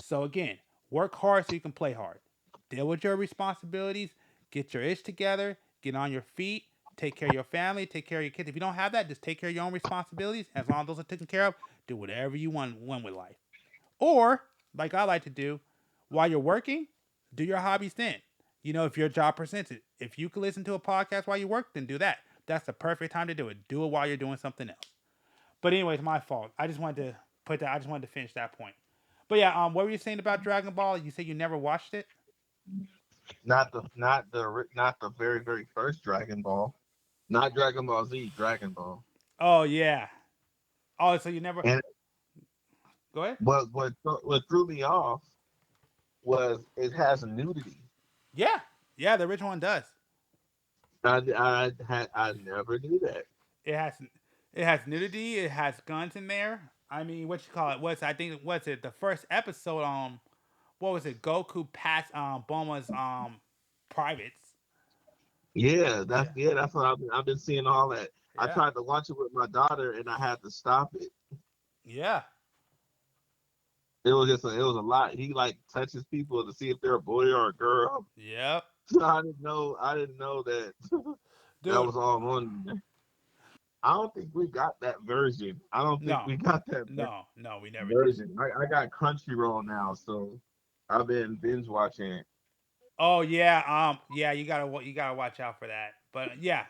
B: So again, work hard so you can play hard. Deal with your responsibilities, get your ish together, get on your feet, take care of your family, take care of your kids. If you don't have that, just take care of your own responsibilities. As long as those are taken care of, do whatever you want with life. Or, like I like to do, while you're working, do your hobbies then. If your job presents it. If you can listen to a podcast while you work, then do that. That's the perfect time to do it. Do it while you're doing something else. But anyways, my fault. I just wanted to finish that point. But yeah, what were you saying about Dragon Ball? You said you never watched it?
C: Not the very very first Dragon Ball, not Dragon Ball Z, Dragon Ball.
B: Oh yeah. Oh, so you never
C: And
B: go ahead?
C: what threw me off was it has nudity.
B: Yeah. Yeah, the original one does.
C: I never knew that.
B: It has it has nudity, it has guns in there. I mean, what you call it? What's I think what's it? The first episode what was it? Goku past Bulma's privates. Yeah.
C: That's what I've been seeing all that. I
B: Yeah.
C: tried to watch it with my daughter and I had to stop it.
B: Yeah.
C: It was just it was a lot. He like touches people to see if they're a boy or a girl.
B: Yep.
C: So I didn't know that that
B: Dude,
C: was all on there. I don't think we got that version. I don't think
B: no.
C: we got that
B: No, we never did.
C: version. I got Crunchyroll now, so I've been binge watching it.
B: Oh yeah, yeah, you gotta watch out for that. But yeah,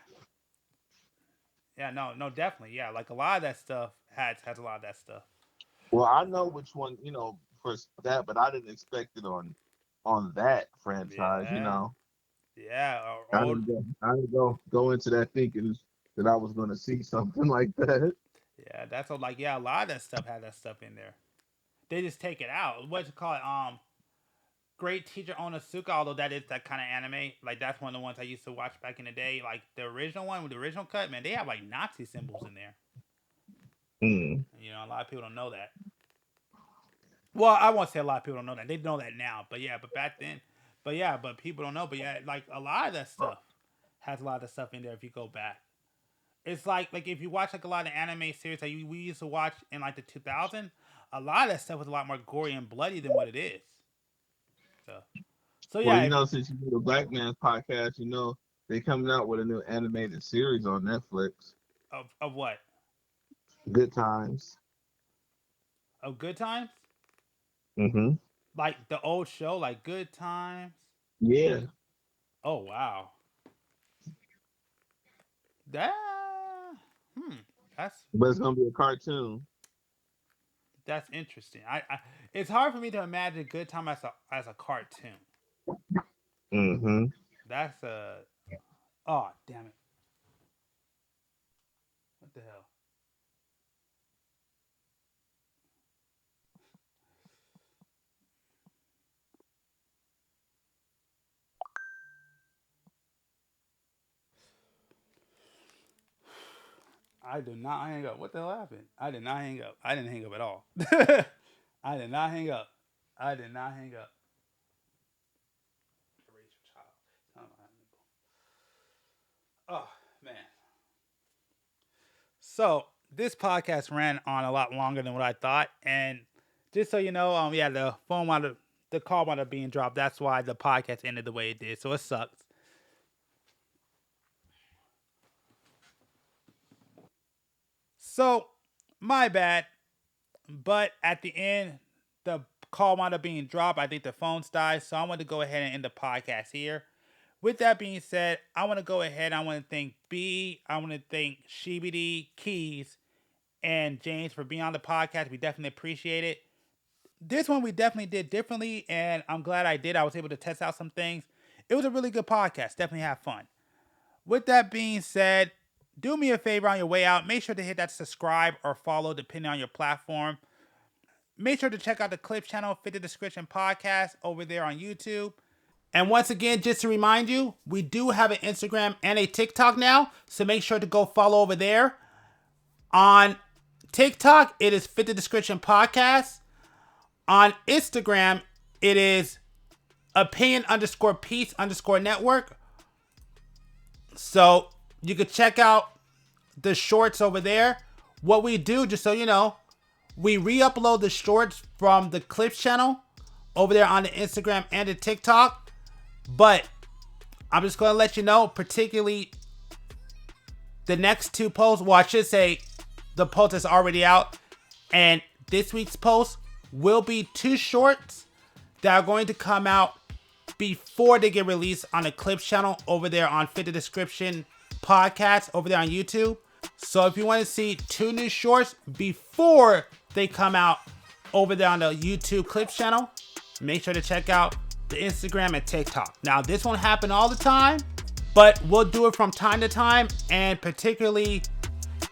B: no, definitely, yeah. Like a lot of that stuff has a lot of that stuff.
C: Well, I know which one, for that, but I didn't expect it on that franchise.
B: Yeah, yeah. Old,
C: I didn't go into that thinking that I was going to see something like that.
B: yeah. That's all. Like yeah, a lot of that stuff had that stuff in there. They just take it out. What you call it? Great Teacher Onizuka. Although that is that kind of anime. Like that's one of the ones I used to watch back in the day. Like the original one with the original cut. Man, they have like Nazi symbols in there.
C: Mm.
B: A lot of people don't know that. Well, I won't say a lot of people don't know that. They know that now, but yeah, but back then, but people don't know. But yeah, like a lot of that stuff has a lot of stuff in there. If you go back, it's like if you watch like a lot of anime series that we used to watch in like the 2000s, a lot of that stuff was a lot more gory and bloody than what it is. So, so
C: Well,
B: yeah,
C: since you do the Black Man's podcast, they coming out with a new animated series on Netflix.
B: of what?
C: Good Times.
B: Of Good Times?
C: Mm-hmm.
B: Like the old show, like Good Times.
C: Yeah.
B: Oh wow, that that's
C: But it's gonna be a cartoon.
B: That's interesting. It's hard for me to imagine Good Time as a cartoon.
C: Mm-hmm.
B: That's a oh damn it! What the hell? I did not hang up. What the hell happened? I did not hang up. I didn't hang up at all. I did not hang up. I did not hang up. Raise your child. Oh man. So this podcast ran on a lot longer than what I thought, and just so you know, yeah, the call wound up being dropped. That's why the podcast ended the way it did. So it sucks. So my bad. But at the end, the call wound up being dropped. I think the phones died, so I want to go ahead and end the podcast here. With that being said, I want to go ahead. I want to thank B. I want to thank Shibidi, Keys, and James for being on the podcast. We definitely appreciate it. This one we definitely did differently, and I'm glad I did. I was able to test out some things. It was a really good podcast. Definitely have fun. With that being said, do me a favor on your way out. Make sure to hit that subscribe or follow depending on your platform. Make sure to check out the Clips channel, Fit the Description Podcast over there on YouTube. And once again, just to remind you, we do have an Instagram and a TikTok now. So make sure to go follow over there. On TikTok, it is Fit the Description Podcast. On Instagram, it is opinion_piece_network. So you could check out the shorts over there. What we do, just so you know, we re-upload the shorts from the Clips channel over there on the Instagram and the TikTok. But I'm just going to let you know, particularly the next two posts. Well, I should say the post is already out. And this week's post will be two shorts that are going to come out before they get released on the Clips channel over there on Fit the Description Podcast over there on YouTube. So if you want to see two new shorts before they come out over there on the YouTube Clips channel, make sure to check out the Instagram and TikTok. Now, this won't happen all the time, but we'll do it from time to time. And particularly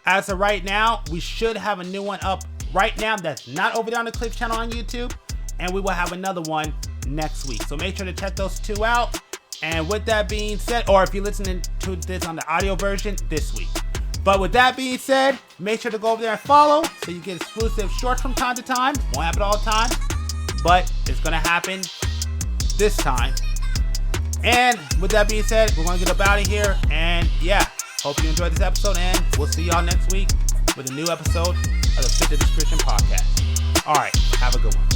B: as of right now, we should have a new one up right now that's not over there on the Clips channel on YouTube. And we will have another one next week. So make sure to check those two out. And with that being said, or if you're listening to this on the audio version, this week. But with that being said, make sure to go over there and follow so you get exclusive shorts from time to time. Won't happen all the time, but it's going to happen this time. And with that being said, we're going to get up out of here. And yeah, hope you enjoyed this episode. And we'll see y'all next week with a new episode of the Fit the Description Podcast. All right, have a good one.